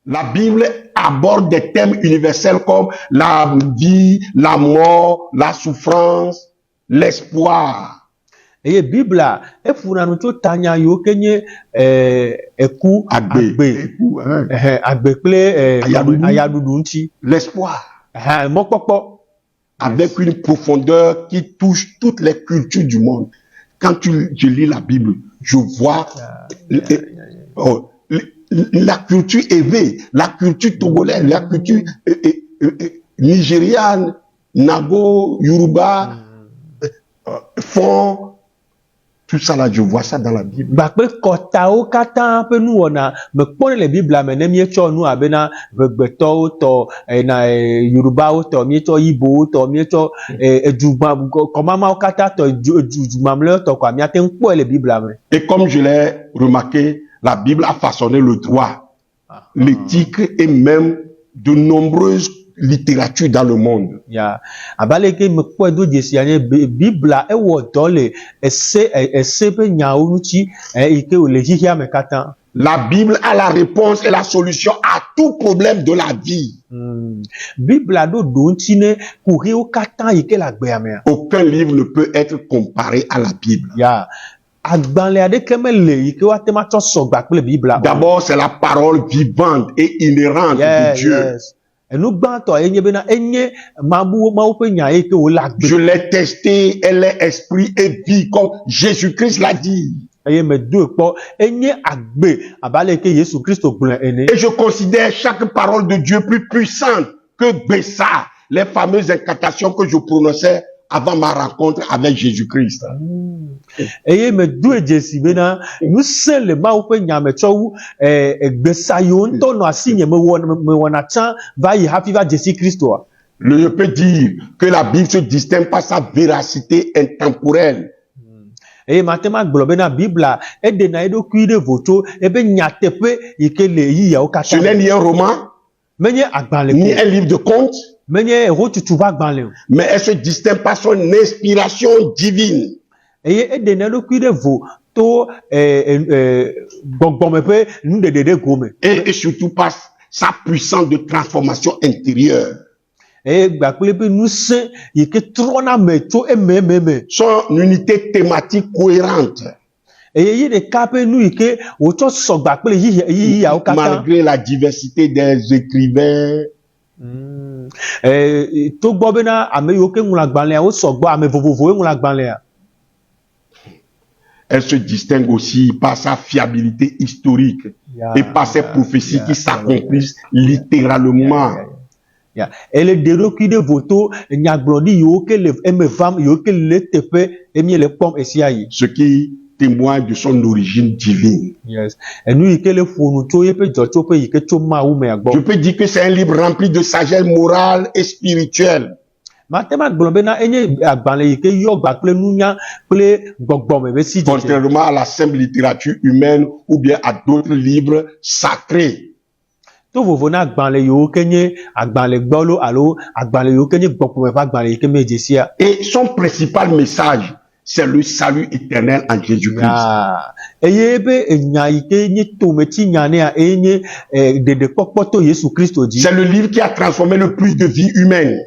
La Bible aborde des thèmes universels comme la vie, la mort, la souffrance, l'espoir. Et Bible e funa no to tanya yo kenye eku agbe ple ayadudu nti L'espoir. Mokpokpo Avec une profondeur qui touche toutes les cultures du monde. Quand je lis la Bible, je vois la culture éveillée, la culture togolaise, la culture nigériane, Nago, Yoruba, Fon, tout ça là, je vois ça dans la Bible. Bakpe kotao kata pe nu wona me kpone le Bible me ne miecho nu abena vegbeto to na Yoruba to miecho Igbo to miecho edugba komama kata to edugmamle to kwa miate nkpo le Bible me. Et comme je l'ai remarqué, la Bible a façonné le droit, l'éthique et même de nombreuses littératures dans le monde. Ya abale ke me kpo do jesi anye Bible e wo dole ese pe nyawo nuchi ike o le hihia me kata. La Bible a la réponse et la solution à tout problème de la vie. Bible do dontine kuri o kata ike la gbe ame. Aucun livre ne peut être comparé à la Bible. Ya agbanle ade kemele ike wa tema to sogba pe Bible. D'abord, c'est la parole vivante et inhérente de Dieu. Yes. Enu gbanto enye bena enye mawu pe nya ike o la gbe. Je l'ai testé, elle est esprit et vie, comme Jésus-Christ l'a dit. Eye me do po enye agbe abale ke Yesu Christo gble ene. Et je considère chaque parole de Dieu plus puissante que Bessa, les fameuses incantations que je prononçais avant ma rencontre avec Jésus-Christ. Eye me do ejesi bena nu se le mawu pe nya me cho gbesa yo nto no asinye me wona chan va yi happy va Jésus Christo. Je peux dire que la Bible se distingue par sa véracité intemporelle. Et matema globe na Bible e de na edo kuide voto e be nyatepe ikele yi ya o kata. Ce n'est ni un roman, Menye agbanle ni un livre de contes, menye ro tutu va agbanle. mais elle se distingue par son inspiration divine. E de na edo kuide voto gbogbo pe nu de gome. Et surtout par sa puissance de transformation intérieure. E gbakule pe nu se ike trona me to emememe. Son unité thématique cohérente. Yi de kape nu ike o to sogba pe yi ya o kata. Malgré la diversité des écrivains. To gbo be na ame yo ke ngula gbanle o sogbo ame vovovo ngula gbanle. Elle se distingue aussi par sa fiabilité historique et par ses prophéties qui s'accomplissent littéralement. Elle de voto nyaglodi yo ke le emevam yo ke le tepe emi le pom esiayi. Ce qui témoigne de son origine divine. Yes. Enu ike le fonu to yepe jocho pe ike to ma u me agbo. Je peux dire que c'est un livre rempli de sagesse morale et spirituelle. Matema glombe na enye agbanle ike yo gba ple nunya ple gbogbo me be si. Contrairement à la simple littérature humaine ou bien à d'autres livres sacrés. To vovo na agbanle yo kenye agbanle gbolo alo agbanle yo kenye gbogbo me fa agbanle ike mejesia. Et son principal message, c'est le salut éternel en Jésus-Christ. Eyebe enya ike nye tometi nyane a enye de popoto Yesu Christo di. C'est le livre qui a transformé le plus de vies humaines.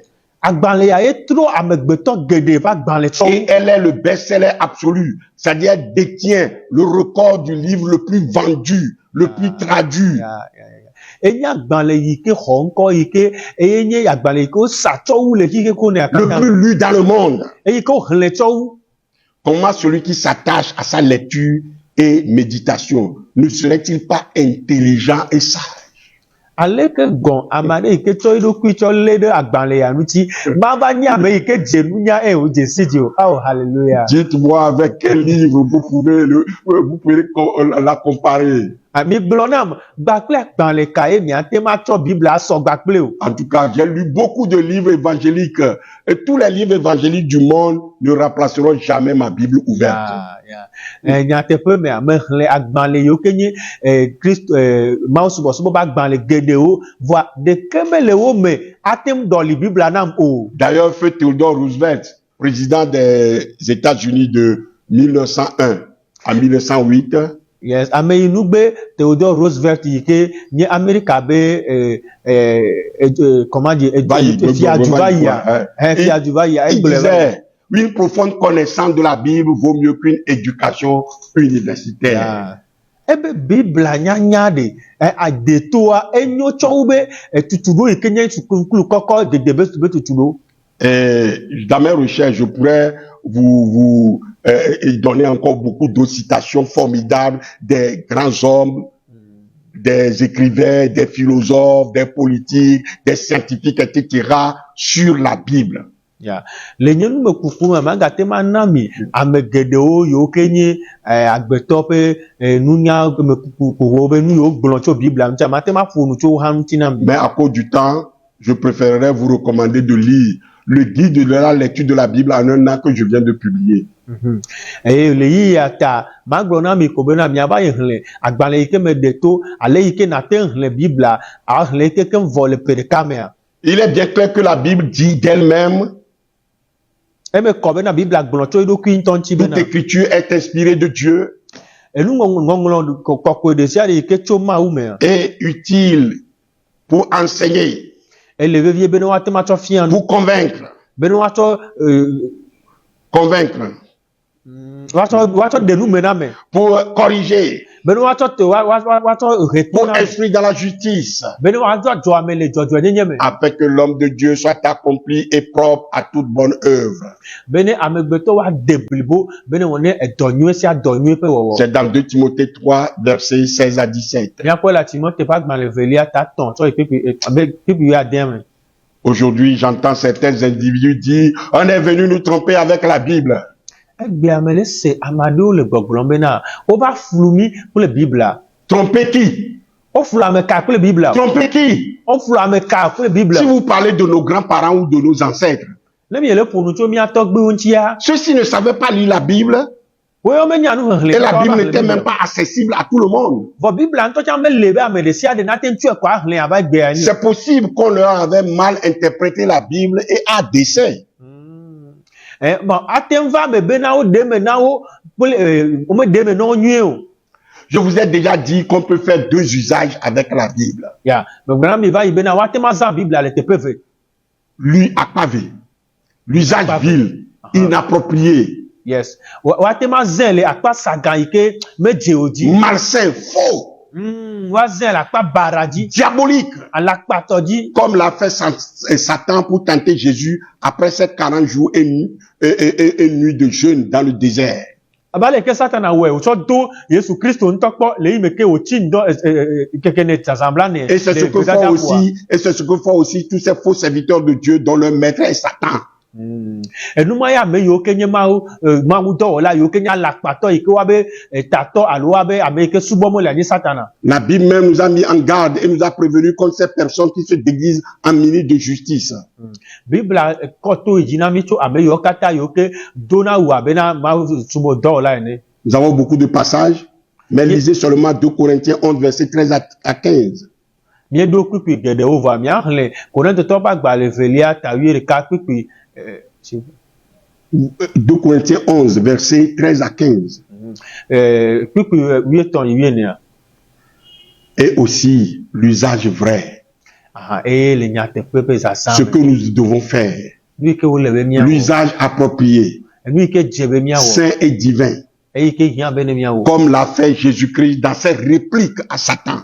Agbanle ya etro amegbeto gede va agbanle tso. Et elle est le best-seller absolu, c'est-à-dire elle détient le record du livre le plus vendu, le plus traduit. Enya agbanle yike honko yike enye agbanle ko sacho wu le kike ko ne akana. Le plus lu dans le monde. Eyi ko hle tso. Comment celui qui s'attache à sa lecture et méditation ne serait-il pas intelligent et sage? Aleke gon amane ike tso ido ku tso le de agbanle ya nuti baba ni ame ike jenunya o jesiji o. Oh hallelujah. Dites-moi avec quel livre vous pouvez la comparer. Ami blonam bakle agbanle kae mi atema tso Bible aso bakle o. En tout cas, j'ai lu beaucoup de livres évangéliques et tous les livres évangéliques du monde ne remplaceront jamais ma Bible ouverte. Nyatepe me ame hle agbanle yo kenye Christ mausubo subo ba agbanle gede o voa de kemele wo me atem dans la Bible anam o. D'ailleurs, feu Theodore Roosevelt, président des États-Unis de 1901 à 1908, Yes, ame yi nu gbe Theodore Roosevelt yi ke nye Amerika be comment dire il disait une profonde connaissance de la Bible vaut mieux qu'une éducation universitaire. Ebe Bibla nyanya de adetoa enyo choube tutudo yi ke nye sukulu koko de be tutudo. Dans mes recherches, je pourrais vous donner encore beaucoup d'autres citations formidables des grands hommes, des écrivains, des philosophes, des politiques, des scientifiques, etc. sur la Bible. Yeah. Le nyenu me kufuma magate manami amegedeo yo kenye agbetope nunya me kukurobe nu yo gloncho Bible amcha matema fonu cho hamtinam. Mais à cause du temps, je préférerais vous recommander de lire le guide de la lecture de la Bible en un an que je viens de publier. Le yi ata maglona mi kobena mi aba yehle agbale ike me deto ale ike na ten le Bible a le ike kem vole perekamea. Il est bien clair que la Bible dit d'elle-même Eme kobena Bible agboncho ido kwintonchi bena. toute écriture est inspirée de Dieu Enu ngongolo kokko de sia de ike choma ume. et utile pour enseigner, Eleve beno watema cho fian. pour convaincre, Beno wacho convaincre, wacho denu mename. pour corriger, Beno wacho te wacho pour retuna. instruire dans la justice, Beno wacho joamele jojo nyenyeme. afin que l'homme de Dieu soit accompli et propre à toute bonne œuvre. Bene amegbeto wa deblibo bene wone edonyu si adonyu pe wowo. C'est dans 2 Timothée 3, versets 16 à 17. Bien pour la Timothée pas dans le velia ta ton so pipi ya dem. Aujourd'hui, j'entends certains individus dire, on est venu nous tromper avec la Bible. Egbe amele se amado le gbogbon bena o ba flumi pour le Bible. Tromper qui? O flu ameka pour le Bible. Tromper qui? O flu ameka pour le Bible. Si vous parlez de nos grands-parents ou de nos ancêtres, Le mi ele ponu cho mi atogbe unchia. ceux-ci ne savaient pas lire la Bible We o menya nu et la Bible n'était même pas accessible à tout le monde. Vo Bible anto cha mele be amede sia de na tentu e kwa hlen aba gbe ani. C'est possible qu'on leur avait mal interprété la Bible et à dessein. Bon, atemva be bena o de me na o o me de me no nwie o. Je vous ai déjà dit qu'on peut faire 2 usages avec la Bible. Ya, me gbara mi va ibena wa tema za Bible ale te peve. Lui akpavé, l'usage vil, inapproprié, Yes. Wa tema zele akpa sagan ike meje oji. malsain, faux, Wa zele akpa baraji diabolique, alakpa toji. comme l'a fait Satan pour tenter Jésus après ces 40 jours et nuits de jeûne dans le désert. Abale ke satana we o cho do Yesu Kristo ntokpo le imeke o chi ndo kekene tsazambla ne. Et c'est ce que font aussi tous ces faux serviteurs de Dieu dont leur maître est Satan. Enuma ya me yo kenye mawu do la yo kenya lakpato ike wa be tato alo wa be ameke subomo la ni satana. La Bible même nous a mis en garde et nous a prévenu contre ces personnes qui se déguisent en ministres de justice. Bibla koto ijina micho ame yo kata yo ke dona wa be na ma subo do la ne. Nous avons beaucoup de passages, mais lisez seulement 2 Corinthiens 11, versets 13 à 15. Mie do pipi gede over mi ahle Korinte to ba gba le velia ta wi ka pipi 2 Corinthiens 11, versets 13 à 15. Pipi wi ton yi ne. Et aussi l'usage vrai. Le nyate pepe za sam. Ce que nous devons faire. Lui ke o le be mi. L'usage approprié. Lui ke jebe mi awo. Saint et divin. Ke yan be ne mi awo. Comme l'a fait Jésus-Christ dans ses répliques à Satan.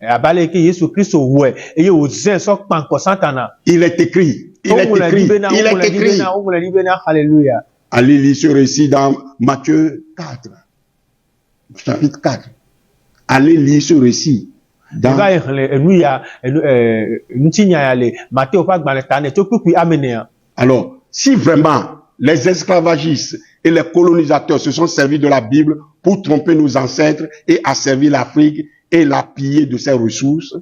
Abale ke Yesu Kristo we eye o zen so panko satana. Il est écrit. Alléluia. Allez lire ce récit dans Matthieu 4, chapitre 4. Allez lire ce récit. Dans... Alors, si vraiment les esclavagistes et les colonisateurs se sont servis de la Bible pour tromper nos ancêtres et asservir l'Afrique et la piller de ses ressources,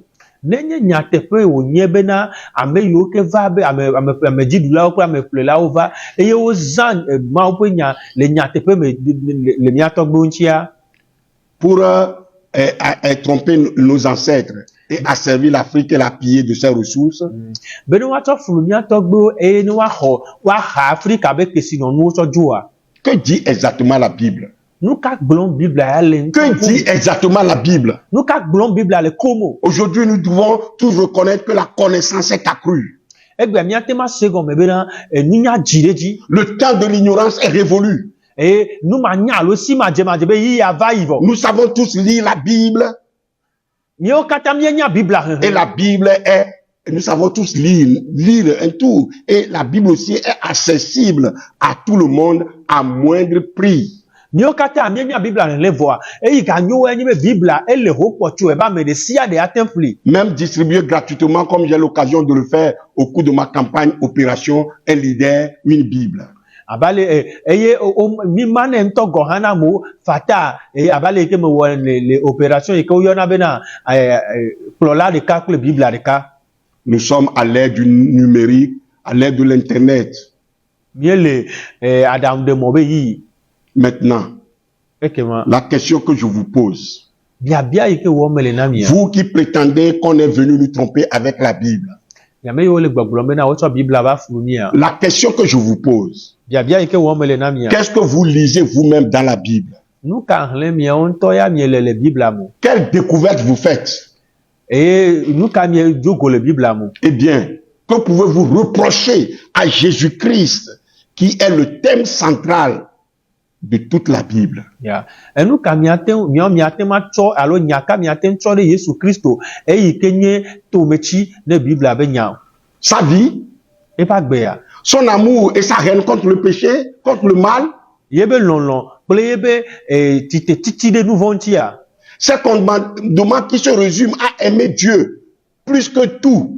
nenye nyatepe o nyebena ame yoke va be ame jidula o ame plela o va eye o zan ma o nya le nyatepe me le miato gbonchia pour tromper nos ancêtres et asservir l'Afrique et la piller de ses ressources. Beno wa to fulu miato gbo no wa ha Africa be kesi no no so joa. Que dit exactement la Bible? nous ka gblɔm Bible ya le Que dit exactement la Bible? nous ka gblɔm Bible le komo Aujourd'hui, nous devons tous reconnaître que la connaissance est accrue. egbe miatema se gɔme bena nunya dzi ɖe dzi Le temps de l'ignorance est révolu. eye nu ma nya alo si ma dze be yi ya va yi vɔ Nous savons tous lire la Bible míawo katã míenya Biblia hehe et la Bible est, nous savons tous lire un tout. Et la Bible aussi est accessible à tout le monde à moindre prix. míawo katã míenya Biblia hehe vɔa eyi ganyo enye be Biblia ele ho kpɔtso eba me ɖe sia ɖe ate fli Même distribué gratuitement, comme j'ai l'occasion de le faire au cours de ma campagne Opération Un leader, une Bible. abale eye mi ma ne ŋutɔ gɔ hã na mo fata abale yi ke me wɔ le opération yi ke woyɔna bena kplɔla ɖeka kple Biblia ɖeka Nous sommes à l'ère du numérique, à l'ère de l'Internet. míele aɖaŋuɖemɔ be yi Maintenant, ekema la question que je vous pose, biabia yi ke wɔm le na mia vous qui prétendez qu'on est venu nous tromper avec la Bible, nyame yiwo le gbɔgblɔm bena wotsɔ Biblia va flu mia la question que je vous pose, biabia yi ke wɔm le na mia qu'est-ce que vous lisez vous-même dans la Bible? nu ka hlẽ miawo ŋutɔ ya miele le Biblia mo Quelle découverte vous faites? eye nu ka mie dzogo le Biblia mo Eh bien, que pouvez-vous reprocher à Jésus-Christ qui est le thème central de toute la Bible? ya enu ka miate ma tsɔ alo nya ka miate tsɔ ɖe Yesu Kristo eyi ke nye tometsi ne Biblia be nya Sa vie, eƒe agbea son amour et sa haine contre le péché, contre le mal, yebe lɔlɔ kple yebe titi ɖe nu vɔ ŋutia c'est commandement qui se résume à aimer Dieu plus que tout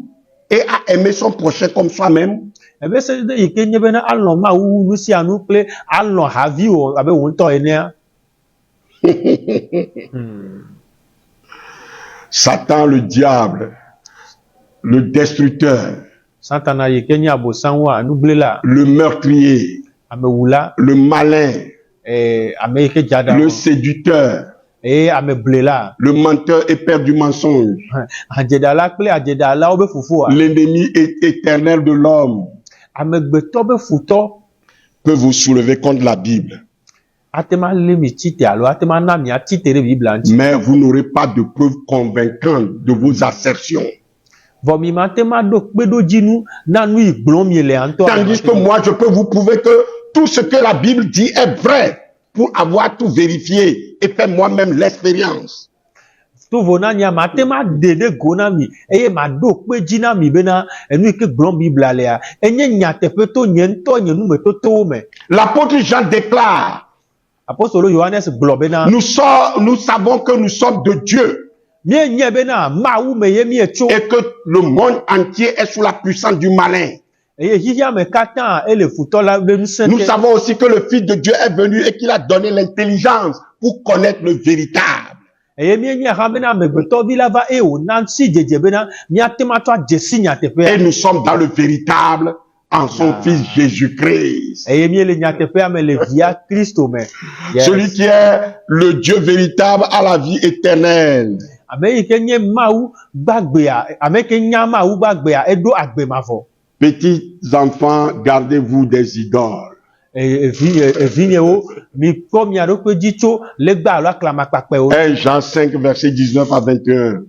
et à aimer son prochain comme soi-même. ebe se ɖe yi ke nye bena alɔ Mawu nu sia nu kple alɔ haviwo abe wo ŋutɔ enea Satan, le diable, le destructeur, Satana yi ke nye abosanwoa nugblẽla le meurtrier, amewula le malin, ame yi ke dzaɖa le séducteur, eye ameblela le menteur et père du mensonge, adzeɖala kple adzeɖalawo be fofoa l'ennemi éternel de l'homme, amegbetɔ be futɔ peut vous soulever contre la Bible. atema lé mi tite alo atema na mi atite ɖe Biblia ŋuti Mais vous n'aurez pas de preuves convaincantes de vos assertions. vɔ mi ma tema ɖo kpeɖodzinu na nu yi gblɔm mi le ŋutɔ Tandis que moi, je peux vous prouver que tout ce que la Bible dit est vrai pour avoir tout vérifié et faire moi-même l'expérience. tovo na nya ma tema de ɖe go na mi eye ma ɖo kpe dzi na mi bena enu yi ke gblɔm Biblia lea enye nyateƒe to nye ŋutɔ nye numetotowo me L'apôtre Jean déclare, apostolo Yohanes gblɔ bena nous savons que nous sommes de Dieu míenye bena Mawu me ye míetso et que le monde entier est sous la puissance du malin. eye xixia me katã ele futɔ la be ŋusẽ Nous te. savons aussi que le Fils de Dieu est venu et qu'il a donné l'intelligence pour connaître le véritable. eye míenye hã bena amegbetɔvi la va eye wòna si dzedze bena míate ma tsɔ adze si Et nyateƒea nous sommes dans le véritable en son Fils Jésus-Christ. eye míele nyateƒea me le via Kristo me. Yes. Celui qui est le Dieu véritable a la vie éternelle. ame yi ke nye Mawu gbagbea ame ke nya Mawu gbagbea eɖo agbe mavɔ Petits enfants, gardez-vous des idoles. evinyewo mikpɔ mia ɖokui dzi tso legba alo aklamakpakpɛwo 1 Jean 5, verset 19 à 21.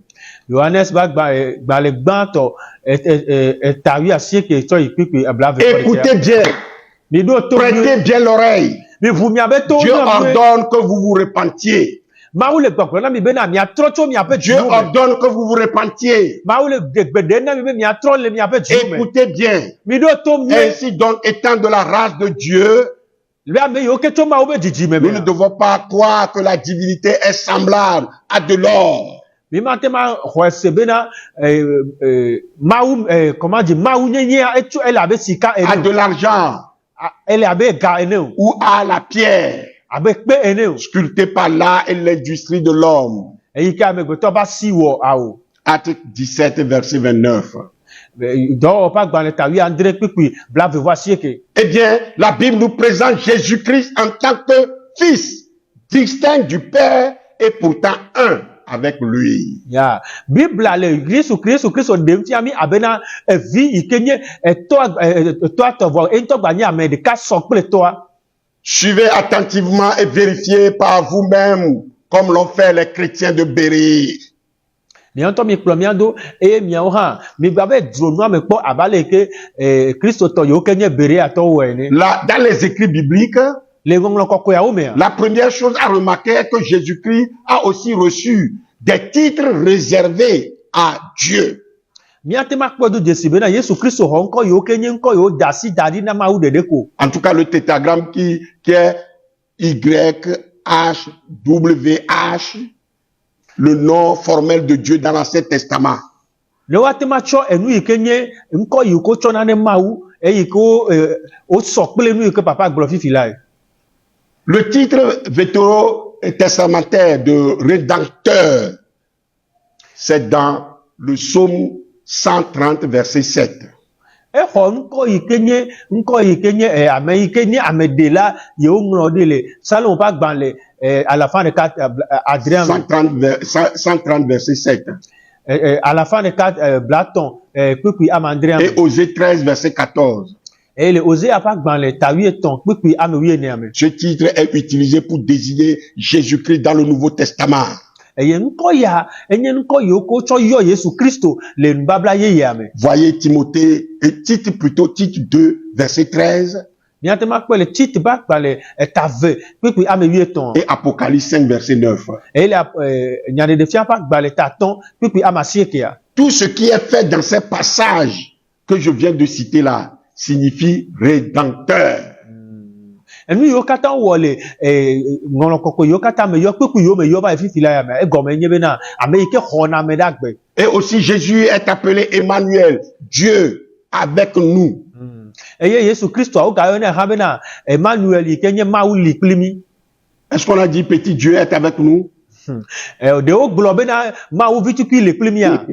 Yohanes ba gbalẽ gbãtɔ etawi asieke tsɔ yi kpikpi eblave Écoutez bien, mi ɖo to prêtez bien l'oreille. mi ʋu miabe to Dieu ordonne que vous vous repentiez. Mawu le gbɔgblɔ na mi bena miatrɔ tso miaƒe Dieu dziwo me ordonne que vous vous repentiez. Mawu le gbeɖe na mi be miatrɔ le miaƒe dziwo me Écoutez bien. mi ɖo to mi Ainsi donc, étant de la race de Dieu, le ame yiwo ke tso Mawu be dzidzime nous ne me devons pas croire que la divinité est semblable à de l'or. mi ma te ma xɔ ese bena Mawu comment dire Mawu nyenyea etso ele abe sika À ene de l'argent ele abe ga ene o ou à la pierre, abe kpe ene o sculpté par l'art et l'industrie de l'homme. eyi ke amegbetɔ va si wɔ awo Acte 17, verset 29. dɔwɔƒe agbalẽ tawi andre kpikpi blavevo asieke Eh bien, la Bible nous présente Jésus-Christ en tant que fils, distinct du Père et pourtant un avec lui. ya Biblia le Kristo ɖem fia mi abena evi yi ke nye etɔa tɔvɔ etɔ gba nye ame ɖeka sɔ kple tɔa Suivez attentivement et vérifiez par vous-même, comme l'ont fait les chrétiens de Béryl. miantɔ mi kplɔ mia do eye miawo hã mi gba be dronua me kpɔ abale ke kristotɔ yiwo ke nye bereatɔwo ene. Là, dans les écrits bibliques, Le ŋɔŋlɔ kɔkɔeawo mea. la première chose à remarquer est que Jésus-Christ a aussi reçu des titres réservés à Dieu. Miatema kpɔ do dzesi bena Yesu Kristo xɔ ŋkɔ yiwo ke nye ŋkɔ yiwo da asi da ɖi na Mawu ɖeɖe ko. En tout cas, le tétragramme qui est YHWH, le nom formel de Dieu dans l'Ancien Testament. Ne woatema tsɔ enu yi ke nye ŋkɔ yi ko tsɔna ne Mawu eyi ke wo sɔ kple nu yi ke papa gblɔ fifi la. Le titre vétérotestamentaire de rédempteur, c'est dans le psaume 130, verset 7. Exɔ ŋkɔ yi ke nye ame yi ke nye ameɖela yewo ŋlɔ ɖi le Salomo ƒe agbalẽ alafa ɖeka adre 130, verset 7. alafa ɖeka blatɔn kpekpe ame adre. Et Osée 13, verset 14. Et le Osée ƒe agbalẽ ta 8 kpekpe ame 8 me. Ce titre est utilisé pour désigner Jésus-Christ dans le Nouveau Testament. Eye ŋkɔ ya enye ŋkɔ yiwo ko tsɔ yɔ Yesu Kristo le nubabla yeyea me. Voyez Timothée, et Tite 2, verset 13. Miatema kpɔ le Tite ƒe agbalẽ ta 20 kpekpe ame 8. Et Apocalypse 5, verset 9. Et le nyaɖeɖefia ƒe agbalẽ ta 1 kpekpe ame 9. Tout ce qui est fait dans ces passages que je viens de citer là signifie rédempteur. Enu yiwo katã wɔ le ŋɔlɔ kɔkɔ yiwo katã me yɔ kpekpe yiwo me yɔ va yi fifi la ya me egɔme nye bena ame yi ke xɔna ame ɖe agbe. Et aussi Jésus est appelé Emmanuel, Dieu avec nous. Eye Yesu Kristo awo gayɔ ne hã bena Emmanuel yi ke nye Mawu li kpli mi. Est-ce qu'on a dit petit Dieu est avec nous? Ɖewo gblɔ bena Mawu vitukui li kpli mia.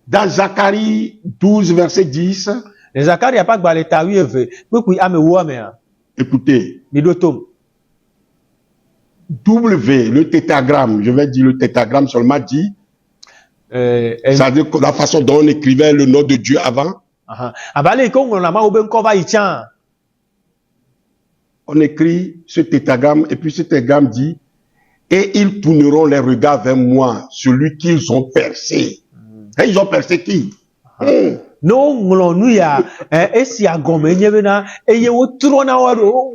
Dans Zacharie 12, verset 10. Le Zacharia ƒe agbalẽ ta 8 kpekpe ame 10 mea. Écoutez. Mi ɖo tom. W, le tétragramme, je vais dire le tétragramme seulement dit. C'est-à-dire la façon dont on écrivait le nom de Dieu avant. Abale yi ke ŋlɔna Mawu be ŋkɔ va yi tsã. On écrit ce tétragramme et puis ce tétragramme dit et ils tourneront les regards vers moi, celui qu'ils ont percé. Et ils ont percé qui? No ŋlɔ nu ya esia gɔme nye bena eye wotrɔna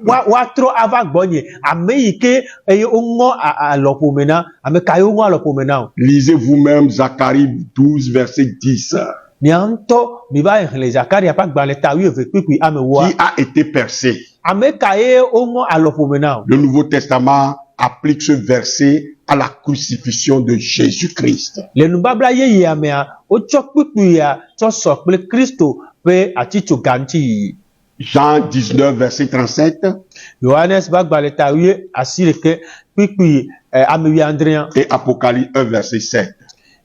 woatrɔ ava gbɔnye ame yi ke eye woŋɔ alɔƒome na ame ka ye woŋɔ alɔƒome na o. Lisez vous-même Zacharie 12, verset 10. Mia ŋutɔ mi va xlẽ Zakaria ƒe agbalẽ ta 8 kpekpe ame 10. Qui a été percé? Ame ka ye woŋɔ alɔƒome na o. Le Nouveau Testament applique ce verset à la crucifixion de Jésus-Christ. Le nubabla yeyea mea wotsɔ kpekpe ya tsɔ sɔ kple Kristo ƒe atitsoga ŋuti. Jean 19, verset 37. Yohanes ƒe agbalẽ ta 10 kpekpe ame 9. Et Apocalypse 1, verset 7.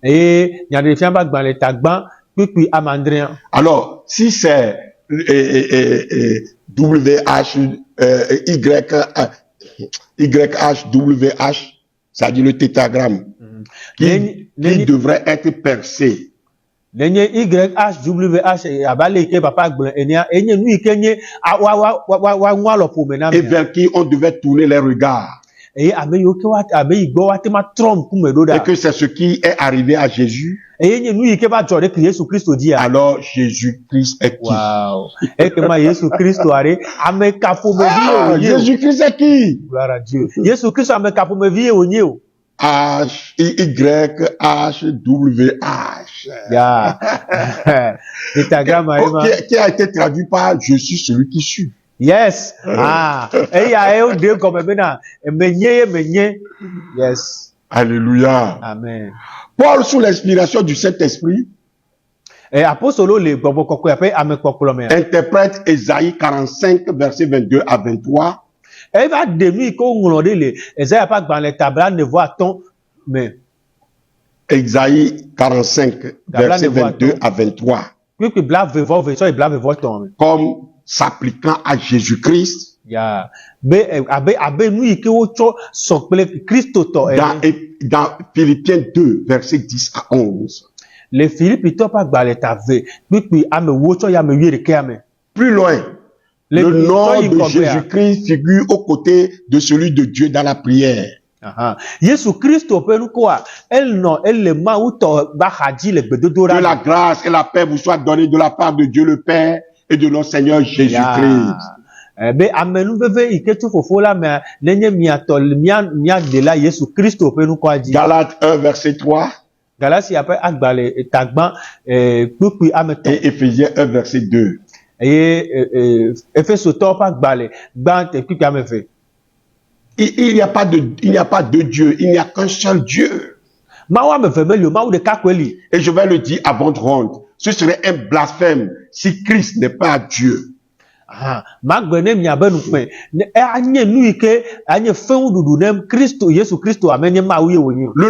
Eye nyaɖeɖefia ƒe agbalẽ ta gbã kpekpe ame 9. Alors, si c'est YHWH, c'est-à-dire le tétragramme, qui devrait être percé. Nenye YHWH abale yi ke papa gblɔ enia enye nu yi ke nye wa ŋu alɔƒome na me. Et vers qui on devait tourner les regards. Eye ame yiwo ke ame yi gbɔ woatema trɔ ŋkume ɖo ɖa. Et que c'est ce qui est arrivé à Jésus. Eye nye nu yi ke va dzɔ ɖe Yesu Kristo dzia. Alors Jésus-Christ est qui? Wow. Ekema Yesu Kristo are ame kaƒomevi ye wònye o. Jésus-Christ est qui? Gloire à Dieu. Yesu Kristo ame kaƒomevi ye wònye o. YHWH. Ya. Qui a été traduit par je suis celui qui suis. Yes. Eya ye de gɔme bena menye. Yes. Alléluia. Amen. Paul, sous l'inspiration du Saint-Esprit, apostolo le gbɔgbɔ kɔkɔe ƒe ame kpɔkplɔ me. Interprète Ésaïe 45, verset 22 à 23. Eva de nu yi ke woŋlɔ ɖi le Ezaya ƒe agbalẽ ta 45 me. Ésaïe 45, verset 22 à 23. Kpekpe 22 tsɔ yi 23 me. Comme s'appliquant à Jésus-Christ. Ya. Abe nu yi ke wotsɔ sɔ kple Kristo tɔ. Dans Philippiens 2, verset 10 à 11. Le Philippitɔ ƒe agbalẽ ta 20 kpekpe ame 10 tsɔ yi ame 11 me. Plus loin, Le nom de Jésus-Christ figure aux côtés de celui de Dieu dans la prière. Yesu Christo pe nukoa elle no elle ma uto ba haji le gbedodora. Que la grâce et la paix vous soient données de la part de Dieu le Père et de notre Seigneur Jésus-Christ. Be amenu veve iketu fofo la me nenye miato mia de la Yesu Christo pe nukoa ji. Galates 1 verset 3. Galates après agbale tagban pupi ameto. Et Éphésiens 1 verset 2. Et Ephéso to pa agbale gban te pupi amefe. Il n'y a pas de Dieu, il n'y a qu'un seul Dieu. Et je vais le dire à votre honte, ce serait un blasphème si Christ n'est pas Dieu. Le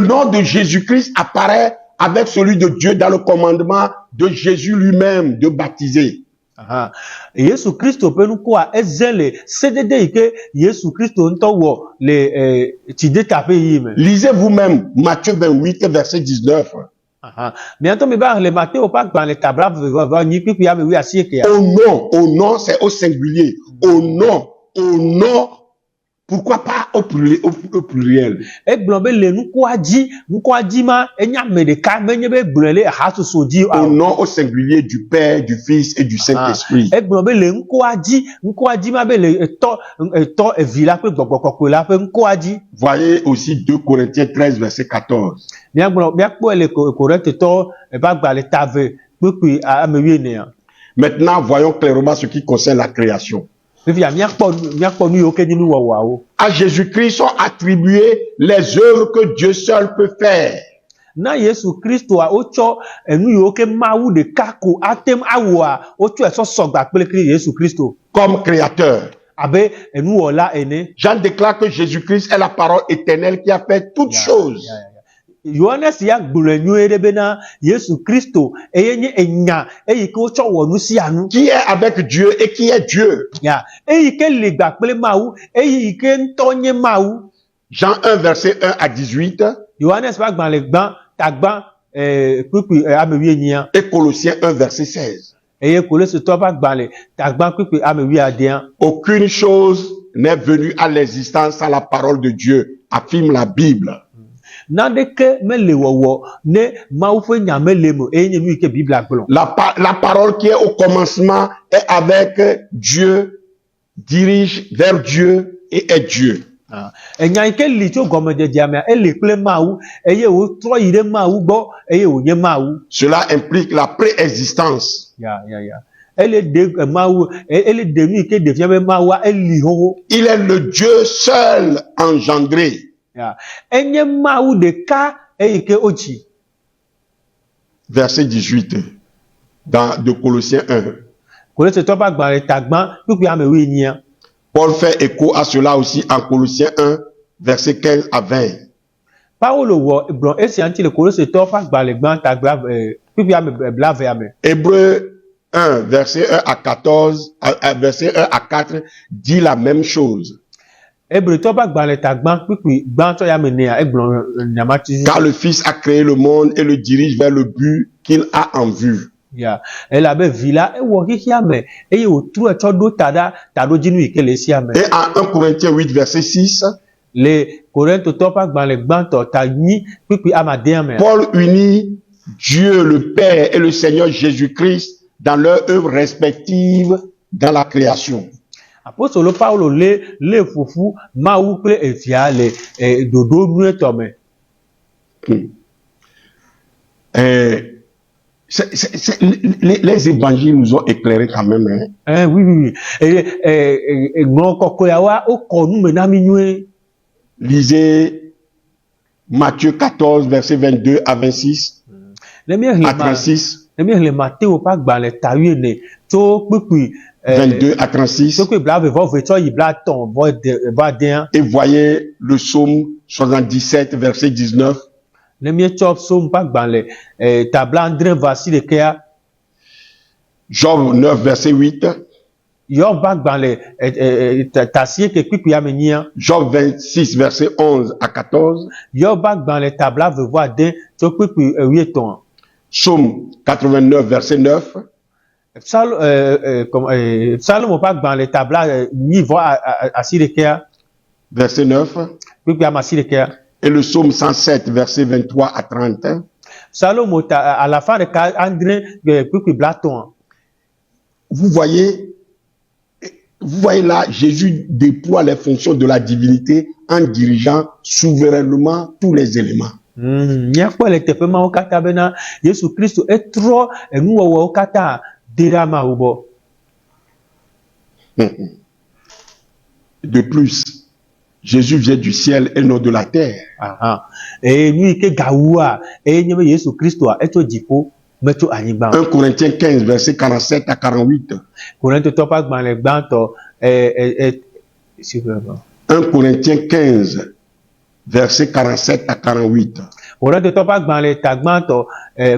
nom de Jésus-Christ apparaît avec celui de Dieu dans le commandement de Jésus lui-même de baptiser. Yesu Christo pe nu ko a ezele cdd ike Yesu Christo nto wo le tideta pe yi me. Lisez vous-même Matthieu 28 verset 19. Bientôt me ba le Matthieu pas dans les tabla va ni pipi ya me wi asieke ya. Au nom c'est au singulier. Au nom. Pourquoi pas au pluriel? E glombe le nu ko aji ma enya me de ka menye be glole ha so so di. Au nom au singulier du Père, du Fils et du Saint-Esprit. E glombe le nko aji ma be le to vila pe gbogbo la pe nko aji. Voyez aussi 2 Corinthiens 13 verset 14. Bien po le Corinthiens to e ba gba le tave pe a me wi ne. Maintenant voyons clairement ce qui concerne la création. À Jésus-Christ sont attribuées les œuvres que Dieu seul peut faire. Na Yesu Christo a ocho enu yo ke mawu de kako atem awa ocho eso sogba pele Yesu Christo comme créateur. Abe enu ola ene. Jean déclare que Jésus-Christ est la parole éternelle qui a fait toutes choses. Yohanes ya gbulenyu erebena Yesu Christo eyenye enya eyike ocho wonu si anu qui est avec Dieu et qui est Dieu. Eyike le gba pele mawu eyike ntonye mawu. Jean 1 verset 1 à 18. Yohanes va gban le gban tagban pipi amewi enya. Et Colossiens 1 verset 16. Eye Colosse to va gban le tagban pipi amewi adean. Aucune chose n'est venue à l'existence sans la parole de Dieu, affirme la Bible. La parole qui est au commencement est avec Dieu, dirige vers Dieu et est Dieu. Cela implique la préexistence. Il est le Dieu seul engendré. Verset 18 de Colossiens 1. Paul fait écho à cela aussi en Colossiens 1, verset 15 à 20. Hébreux 1, verset 1 à 14, verset 1 à 4 dit la même chose. Car le Fils a créé le monde et le dirige vers le but qu'il a en vue. Et en 1 Corinthiens 8, verset 6, Paul unit Dieu le Père et le Seigneur Jésus-Christ dans leurs œuvres respectives dans la création. Apostolo Paulo le fufu mawu kple evia le dodo nu etome. Les évangiles nous ont éclairés quand même. Hein? Oui. Lisez Matthieu 14, verset 22 à 26 à 36. 22 à 36. Et voyez le psaume 77, verset 19. Job 9, verset 8. Job 26, verset 11 à 14. Psaume 89, verset 9. Salomo pas dans les tables niveau à Sirekia verset 9. puis à Sirekia. Et le psaume 107, verset 23 à 30. Salomo à la fin de André puis Blaton. Vous voyez là, Jésus déploie les fonctions de la divinité en dirigeant souverainement tous les éléments. Nyakwa le tepema okata bena Yesu Kristo etro enu wo okata dirama ubo. De plus, Jésus vient du ciel et non de la terre. Lui ke gawa nyebe Yesu Kristo eto dipo meto anyigba. 1 Corinthiens 15 verset 47 à 48. Corinthiens topa gban le gbanto 1 Corinthiens 15 verset 47 à 48. Corinthiens topa gban le tagbanto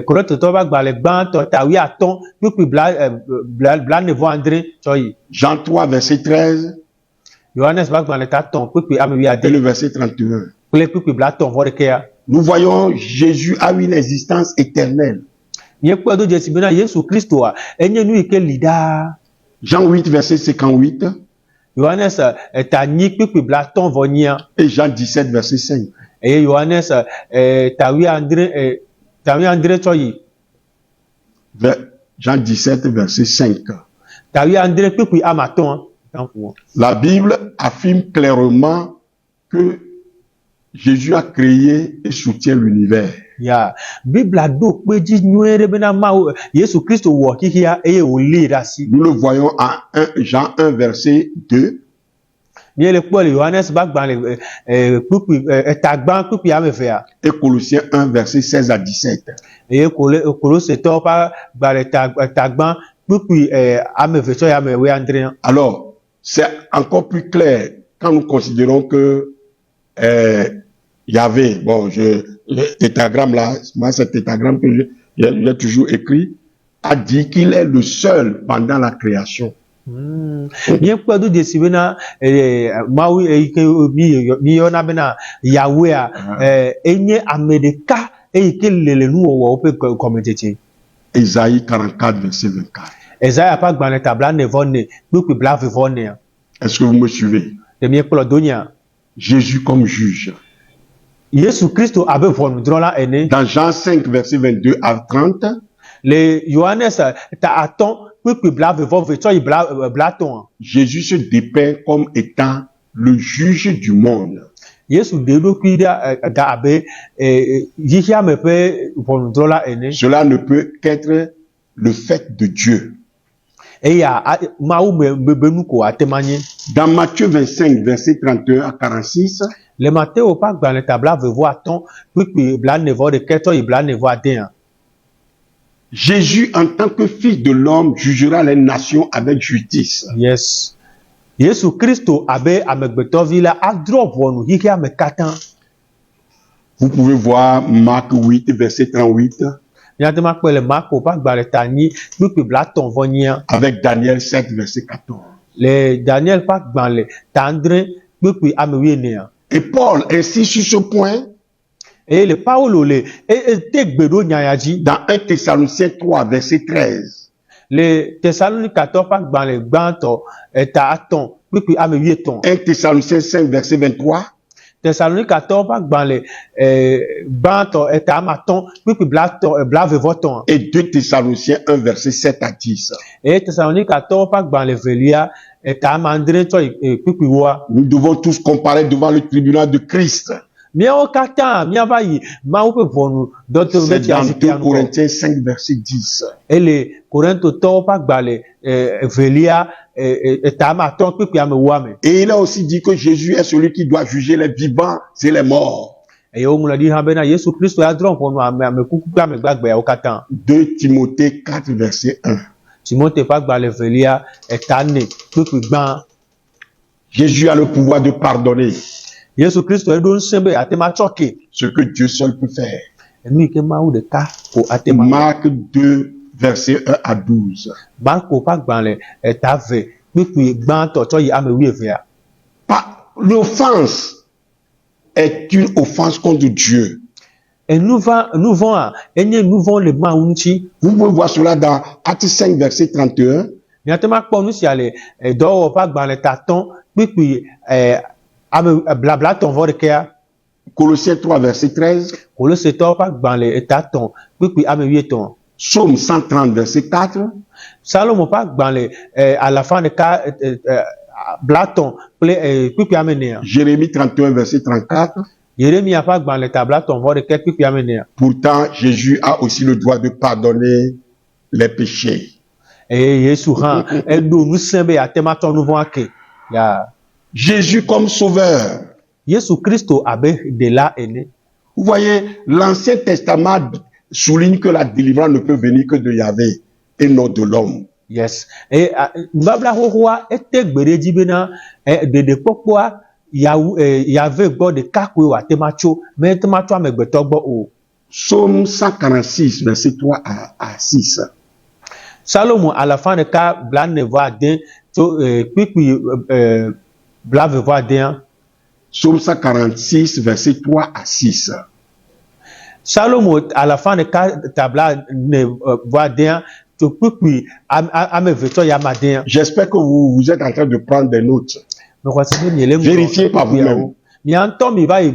Corinthiens topa gban le gbanto tawi aton puis bla ne vo André choyi. Jean 3 verset 13. Johannes va gban le taton puis amewi Et ade. le verset 31. Puis bla ton vo de kea. Nous voyons Jésus a une existence éternelle. Nyekwa do Jesu bena Yesu Kristo a enye nu ike lida. Jean 8 verset 58 Johannes ta nyi puis bla ton vo nya. et Jean 17 verset 5. Et Johannes tawi André choyi. Jean 17 verset 5. Tawi André puis amaton. La Bible affirme clairement que Jésus a créé et soutient l'univers. Ya Bible do peji nyuere bena ma Yesu Kristo wo kihia eye o lira si. Nous le voyons à Jean 1 verset 2. Bien le Paul Johannes ba gban le puis tagban puis amefea. Et Colossiens 1 verset 16 à 17. Et Colosse to pa gba le tagban puis amefe so ya me we André. Alors, c'est encore plus clair quand nous considérons que Yahvé, bon, le tétragramme là, moi c'est tétragramme que j'ai toujours écrit, a dit qu'il est le seul pendant la création. Bien quoi do desibena mawi mi yona bena Yahweh enye Amerika ke lele nu wo pe communauté. Ésaïe 44 verset 24. Esaïe pas gban le tabla ne vonne puis bla vivone. Est-ce que vous me suivez? Jésus comme juge. Yesu Kristo abe vonu drola ene. Dans Jean 5 verset 22 à 30. Le Johannes ta aton puis bla vivone so bla ton. Jésus se dépeint comme étant le juge du monde. Yesu dedo kwida da abe yihia me pe vonu drola ene. Cela ne peut qu'être le fait de Dieu. Dans Matthieu 25, verset 31 à 46, le Matthieu pas dans le tableau veut voir ton puis blanc ne voit de quelque chose blanc ne voit rien. Jésus en tant que fils de l'homme jugera les nations avec justice. Yes. Yesu Kristo abe amegbetovila adrop wonu hiki amekatan. Vous pouvez voir Marc 8, verset 38. Avec Daniel 7, verset 14. Le Daniel pas dans le tendre puis amewine. Et Paul insiste sur ce point. Et le Paulo le tekbedo nyayaji dans 1 Thessaloniciens 3, verset 13. Le Thessalonique 14 pas dans le banto ta aton puis amewiton. 1 Thessaloniciens 5, verset 23. Thessalonique 14 pas dans le banto ta amaton puis blave voton. Et 2 Thessaloniciens 1, verset 7 à 10. Et Thessalonique 14 pas dans le velia ta amandre puis wa. Nous devons tous comparer devant le tribunal de Christ. C'est dans 2 Corinthiens 5, verset 10. Et les Corinthiens pas balé velia tamaton puis amewame. Et il a aussi dit que Jésus est celui qui doit juger les vivants et les morts. Et on l'a dit habena Yesu Kristo ya dron pour me kuku pa me gbagbe ya okatan. 2 Timothée 4, verset 1. Timothée pas balé velia etane puis gban. Jésus a le pouvoir de pardonner. Yesu Kristo edo nsembe atema choke. Ce que Dieu seul peut faire. Marc 2, verset 1 à 12. L'offense est une offense contre Dieu. Et nous vont le maunchi. Vous pouvez voir cela dans Acte 5, verset 31. Nyatema kpɔ nu sia le dɔwɔwɔ ƒe agbalẽ tatɔn kpikpi ame blabla tɔn vɔ ɖekea. Colossiens 3, verset 13. Kolosetɔwo ƒe agbalẽ tatɔn kpikpi ame 8. Psaume 130, verset 4. Salomo ƒe agbalẽ alafa ɖeka blatɔn kple kpikpi ame 9. Jérémie 31, verset 34. Yeremia ƒe agbalẽ ta blatɔn vɔ ɖeka kpikpi ame 9. Pourtant, Jésus a aussi le droit de pardonner les péchés. Eye Yesu hã eɖo ŋusẽ be yeate ma tsɔ nu vɔ ake. Ya. Jésus comme sauveur. Yesu Kristo abe ɖela ene. Vous voyez, l'Ancien Testament souligne que la délivrance ne peut venir que de Yahvé et non de l'homme. Yes. Nubabla xoxoa ete gbe ɖe edzi bena ɖeɖekpɔkpɔa Yahvé gbɔ ɖeka koe wòate ma tso, mete ma tso amegbetɔ gbɔ o. Psaume 146, verset 3 à 6. Salomo alafa ɖeka blaene-vɔ-ade tso kpikpi blaeve-vɔ-adea. Psaume 146, verset 3 à 6. Salomo alafa ɖeka ta blaene-vɔ-adea tso kpikpi ame eve tsɔ ya amadea. J'espère que vous êtes en train de prendre des notes. Vérifiez par vous-même. Miantɔ mi va yi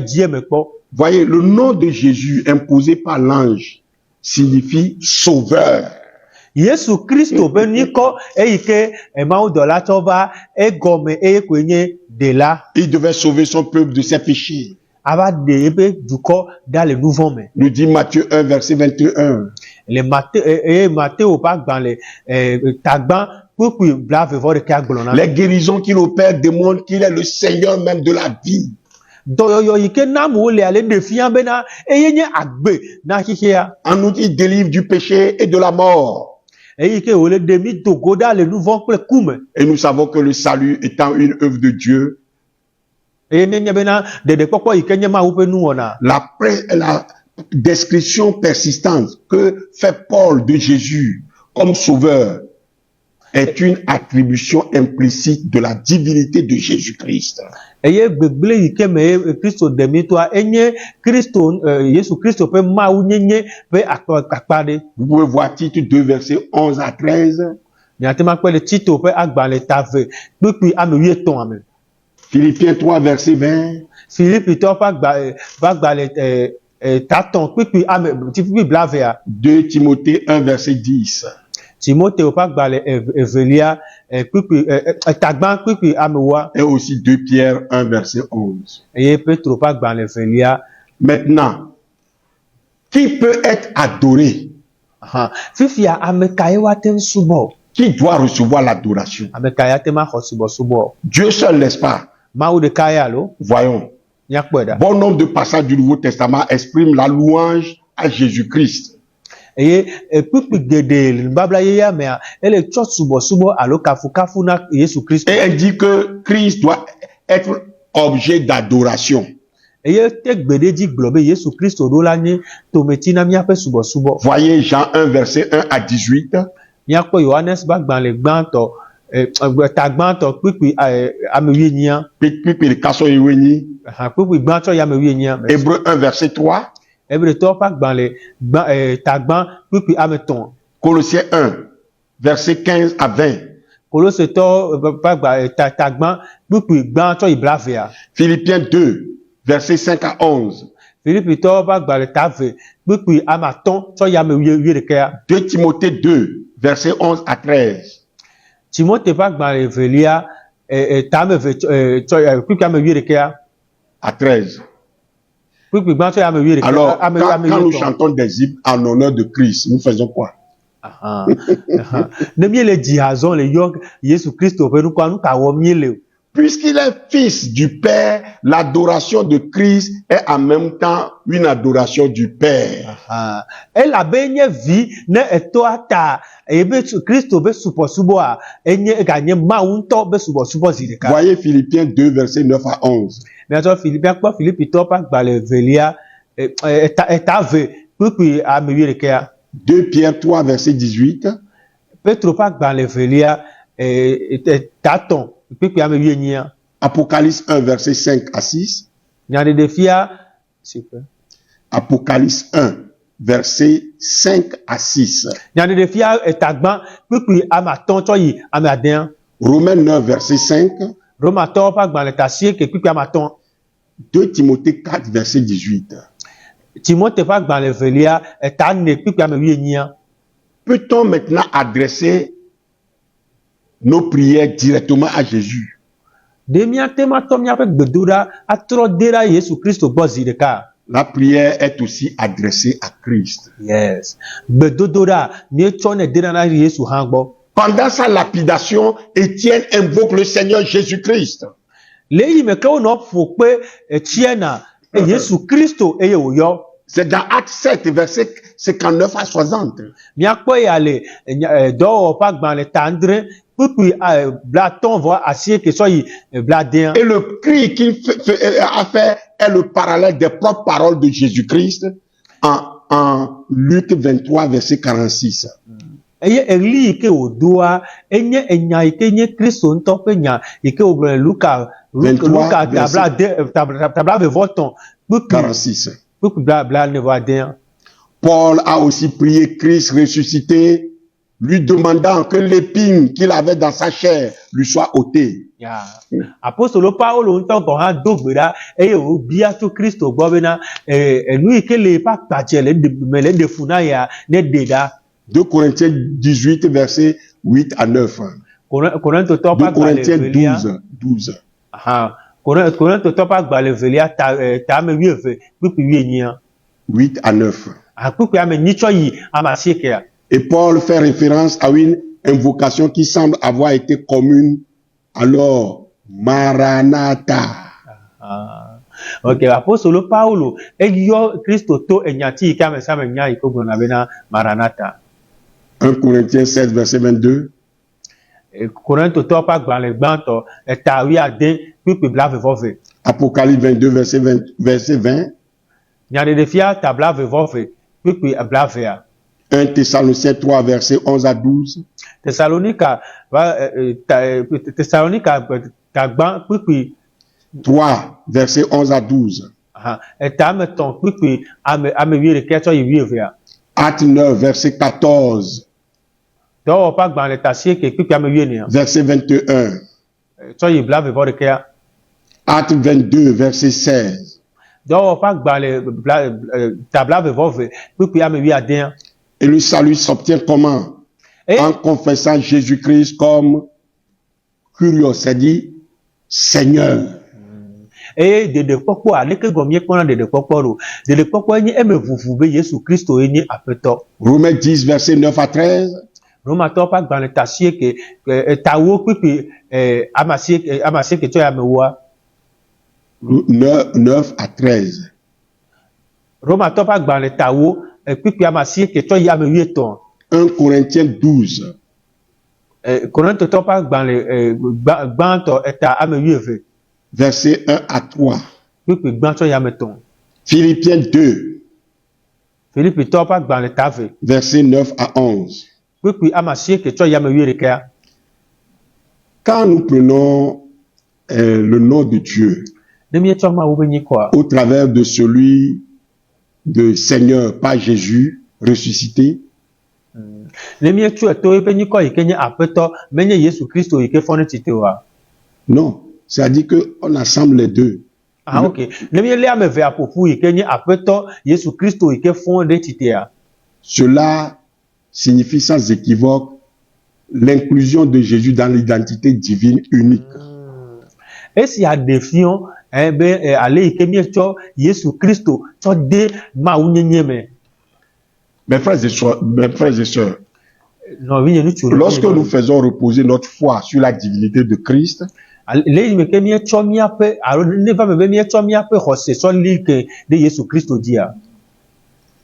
dzi eme kpɔ. Voyez, le nom de Jésus imposé par l'ange signifie sauveur. Yesu Kristo be nikɔ eyi ke mawudɔla tsɔ va egɔme eye koe nye ɖela. Il devait sauver son peuple de ses péchés. Ava ɖe ebe dukɔ da le nu vɔ me. Nous dit Matthieu 1, verset 21. Le Matthéo ƒe agbalẽ tagbã kpukpui blaeve-vɔ-ɖeka gblɔ na. Les guérisons qu'il opère démontrent qu'il est le Seigneur même de la vie. Dɔyɔyɔ yi ke na amewo le ale ɖe fia bena eye nye agbe na xixea. En outre, il délivre du péché et de la mort. Eyi ke wòle ɖe mi do go ɖa le nu vɔ kple kume. Et nous savons que le salut étant une œuvre de Dieu. Eye nenye bena ɖeɖekpɔkpɔ yi ke nye Mawu ƒe nuwɔna. La description persistante que fait Paul de Jésus comme sauveur est une attribution implicite de la divinité de Jésus-Christ. Eye gbegble yi ke me Kristo ɖe mi toa enye Kristo Yesu Kristo ƒe Mawu nyenye ƒe akpakpa ɖe. Vous pouvez voir Tite 2 versets 11 à 13. Miate ma kpe le Tito ƒe agbalẽ ta ve kpikpi ame 8 ame. Philippiens 3 verset 20. Filipitɔ ƒe agbalẽ tatɔn kpikpi ame kpikpi blavea. 2 Timothée 1 verset 10. Timothée ƒe agbalẽ evelia kpikpi tagbã kpikpi ame 8. Et aussi 2 Pierre 1 verset 11. Eye Petro ƒe agbalẽ evelia. Maintenant, qui peut être adoré? Fifia ame kae woate ŋu subɔ? Qui doit recevoir l'adoration? Ame kae ate ma xɔ subɔsubɔ? Dieu seul, n'est-ce pas? Mawu ɖeka ya lo? Voyons. Miakpɔe ɖa. Bon nombre de passages du Nouveau Testament expriment la louange à Jésus-Christ. Eye kpikpi geɖe le nubabla yeyea mea ele tsɔ subɔsubɔ alo kafukafu na Yesu Kristo. Et elle dit que Christ doit être objet d'adoration. Eye te gbeɖedzi gblɔ be Yesu Kristo ɖo la nye tometi na míaƒe subɔsubɔ. Voyez Jean 1 verset 1 à 18. Miakpɔ Yohanes ƒe agbalẽ gbãtɔ tagbãtɔ kpikpi ame 8. Kpikpi ɖeka sɔ ye woenyi. Kpikpi gbãtɔ ya ame 8. Hébreux 1 verset 3. Hebrétɔwo ƒe agbalẽ tagbã kpikpi ame 3. Colossiens 1 verset 15 à 20. Kolosetɔwo ƒe agbalẽ tagbã kpikpi gbãtɔ yi blavea. Philippiens 2 verset 5 à 11. Filipitɔwo ƒe agbalẽ ta ve kpikpi ame 5 tsɔ yi ame 11. 2 Timothée 2 verset 11 à 13. Timothée ƒe agbalẽ evelia ta ame eve tsɔ kpikpi ame 11. À 13. Kpikpi gbãtɔ yi ame 11. Alors, quand nous chantons des hymnes en honneur de Christ, nous faisons quoi? Ne miele dzi ha zɔn le yɔ Yesu Kristo ƒe nukua nu ka wɔm míele o. Puisqu'il est fils du Père, l'adoration de Christ est en même temps une adoration du Père. Elabe nye vi ne etɔa ta ebe Kristo be subɔsubɔa enye ganye Mawu ŋutɔ be subɔsubɔ zi ɖeka. Voyez Philippiens 2 verset 9 à 11. Miatsɔ Filipitɔ ƒe agbalẽ evelia eta ve kpikpi ame 11. 2 Pierre 3 verset 18. Petro ƒe agbalẽ evelia tatɔn kpikpi ame 8. Apocalypse 1 verset 5 à 6. Nyaɖeɖefia super. Apocalypse 1, versets 5 à 6. nyaɖeɖefia etagba kpekpe ame atɔ̃ tsɔ yi ame adea. Romains 9, verset 5. Romatɔwo ƒe agbalẽ ta asieke kpekpe ame atɔ̃. 2 Timothée 4, verset 18. Timote ƒe agbalẽ evelia eta ne kpekpe ame wuienyia. Peut-on maintenant adresser nos prières directement à Jésus? Ɖe míate matɔ míaƒe gbedoɖa atrɔ de ɖa Yesu Kristo gbɔ zi ɖeka. La prière est aussi adressée à Christ. Yes. Gbedodoɖa míetsɔ ne de ɖa na Yesu hã gbɔ. Pendant sa lapidation, Étienne invoque le Seigneur Jésus-Christ. Le yi me ke wonɔ ƒo kpe etsiena Yesu Kristo eye wòyɔ. C'est dans Acte 7, verset 59 à 60. Míakpɔ ya le dɔwɔwɔ ƒe agbalẽ ta andre kpekpe blatɔ̃ vɔ asieke tsɔ yi bladea. Et le cri qu'il a fait est le parallèle des propres paroles de Jésus-Christ en Luc 23, verset 46. Eye eɣli yi ke wòdoa enye enya yi ke nye Kristo ŋutɔ ƒe nya yi ke wògblɔ le Luka tabla vevɔtɔ̃ kpekpe 46. blanevɔadea. Paul a aussi prié Christ ressuscité, lui demandant que l'épine qu'il avait dans sa chair lui soit ôtée. Ya. Apostolo Paulo ŋutɔ gɔ hã do gbe ɖa eye wòbia tso Kristo gbɔ bena enu yi ke le eƒe akpatsɛ me le ɖe fu na ya ne ɖe ɖa. 2 Corinthiens 18, verset 8 à 9. Korintotɔ ƒe 2 agbalẽ Corinthiens evelia. 12. Korintotɔ ƒe agbalẽ evelia ta ame 12 kpekpe 8. 8 à 9. Kpekpe ame 8 tsɔ yi ame asiekea. Et Paul fait référence à une invocation qui semble avoir été commune. Alors, Maranatha. Ok, apostolo Paulo eyɔ Kristo to enyati yi ke ame sia ame nya yi ke gblɔna bena Maranatha. 1 Corinthiens 16, verset 22. Korintotɔ ƒe agbalẽ gbãtɔ eta 10 kpekpe 22. Apocalypse 22, verset 20. Nyaɖeɖefia ta 22 kpekpe 20. 1 Thessaloniciens 3, verset 11 à 12. Thessalonika tagbã kpekpe 3, verset 11 à 12. eta ame 3 kpekpe ame 11 tsɔ yi 12. Acte 9, verset 14. Dɔwɔwɔ ƒe agbalẽ ta asieke kpekpe ame 14. Verset 21. Tsɔ yi 22. Acte 22, verset 16. Dɔwɔwɔ ƒe agbalẽ ta 22 kpekpe ame 16. Et le salut s'obtient comment? En confessant Jésus-Christ comme Kyrios, c'est-à-dire Seigneur. Eye ɖeɖekpɔkpɔ aleke gɔmie kpɔna ɖeɖekpɔkpɔ ɖo. Ɖeɖekpɔkpɔ nye eme ʋuʋu be Yesu Kristo ye nye aƒetɔ. Romains 10, verset 9 à 13. Romatɔwo ƒe agbalẽ ta asieke tawo kpekpe ame asieke tsɔ yi ame 9 à 13. Romatɔwo ƒe agbalẽ tawo kpekpe ame asieke tsɔ yi ame 13. 1 Corinthiens 12. Korintotɔ ƒe agbalẽ gbãtɔ eta ame 12. Verset 1 à 3. Kpekpe gbã tsɔ yi ame 3. Philippiens 2. Filipitɔwo ƒe agbalẽ ta 2. Verset 9 à 11. Kpekpe ame asieke tsɔ yi ame 11. Quand nous prenons le nom de Dieu Ne míetsɔ Mawu ƒe nyikɔa au travers de celui de Seigneur par Jésus ressuscité, ne míetsɔe to eƒe nyikɔ yi ke nye aƒetɔ menye Yesu Kristo yi ke fɔ ne tsitre oa. non, c'est-à-dire qu'on assemble les deux. Ok. Ne míelé ame evea ƒoƒu yi ke nye aƒetɔ Yesu Kristo yi ke fɔ ɖe tsitrea. Cela signifie sans équivoque l'inclusion de Jésus dans l'identité divine unique. Esia ɖe fiɔ be ale yi ke míetsɔ Yesu Kristo tsɔ de Mawu nyenye me. Mes frères et sœurs, Nɔvinye ŋutsu. lorsque nous faisons reposer notre foi sur la divinité de Christ, le yi me ke míetsɔ míaƒe alo ne va me be míetsɔ míaƒe xɔse sɔ li ke ɖe Yesu Kristo dzia.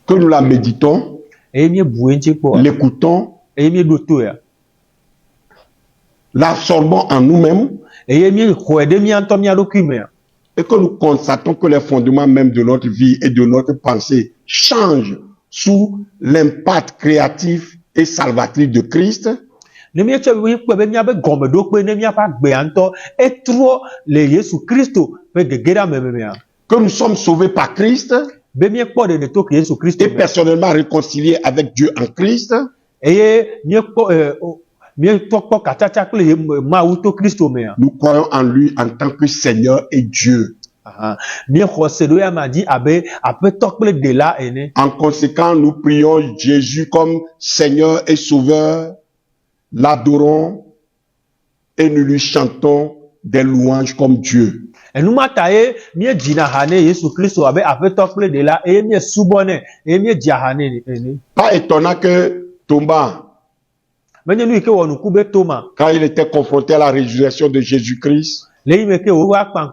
que nous la méditons, Eye míebu eŋuti kpɔa. l'écoutons, Eye míeɖo toa. l'absorbons en nous-mêmes Eye míexɔe ɖe mía ŋutɔ mía ɖokui mea. et que nous constatons que les fondements même de notre vie et de notre pensée changent sous l'impact créatif et salvatrice de Christ, Ne míetsɔ míekpɔe be míaƒe gɔmeɖokpe ne míaƒe agbea ŋutɔ etrɔ le Yesu Kristo ƒe gegeɖeame mea. que nous sommes sauvés par Christ, be miekpɔ ɖeɖe to Yesu Kristo et me. personnellement réconcilié avec Dieu en Christ, Eye mietɔ kpɔ katsatsa kple Mawu to Kristo mea. nous croyons en lui en tant que Seigneur et Dieu. Miexɔ se ɖo ya ma dzi abe aƒetɔ kple ɖela ene. En conséquent, nous prions Jésus comme Seigneur et Sauveur, l'adorons et nous lui chantons des louanges comme Dieu. Enuma ta ye miedzina ha ne Yesu Kristo abe aƒetɔ kple ɖela eye miesubɔnɛ eye miedzia ha ne ene. Pas étonnant que Thomas, Menye nu yi ke wɔ nuku be Toma quand il était confronté à la résurrection de Jésus-Christ, le yi me ke wova kpa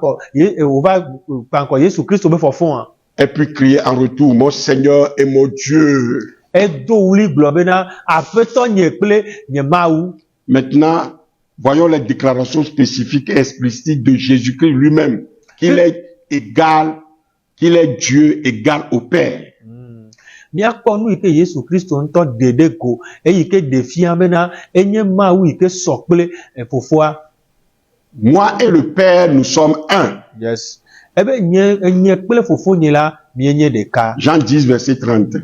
ŋkɔ Yesu Kristo be fɔfɔa. ait pu crier en retour, mon Seigneur et mon Dieu. Edo wuli gblɔ bena aƒetɔ nye kple nye Mawu. Maintenant, voyons les déclarations spécifiques et explicites de Jésus-Christ lui-même, qu'il est égal, qu'il est Dieu égal au Père. Miakpɔ nu yi ke Yesu Kristo ŋutɔ ɖeɖe go eyi ke ɖe fia bena enye Mawu yi ke sɔ kple fofoa. Moi et le Père, nous sommes un. Yes. Ebe nye kple fofo nye la mienye ɖeka. Jean 10, verset 30.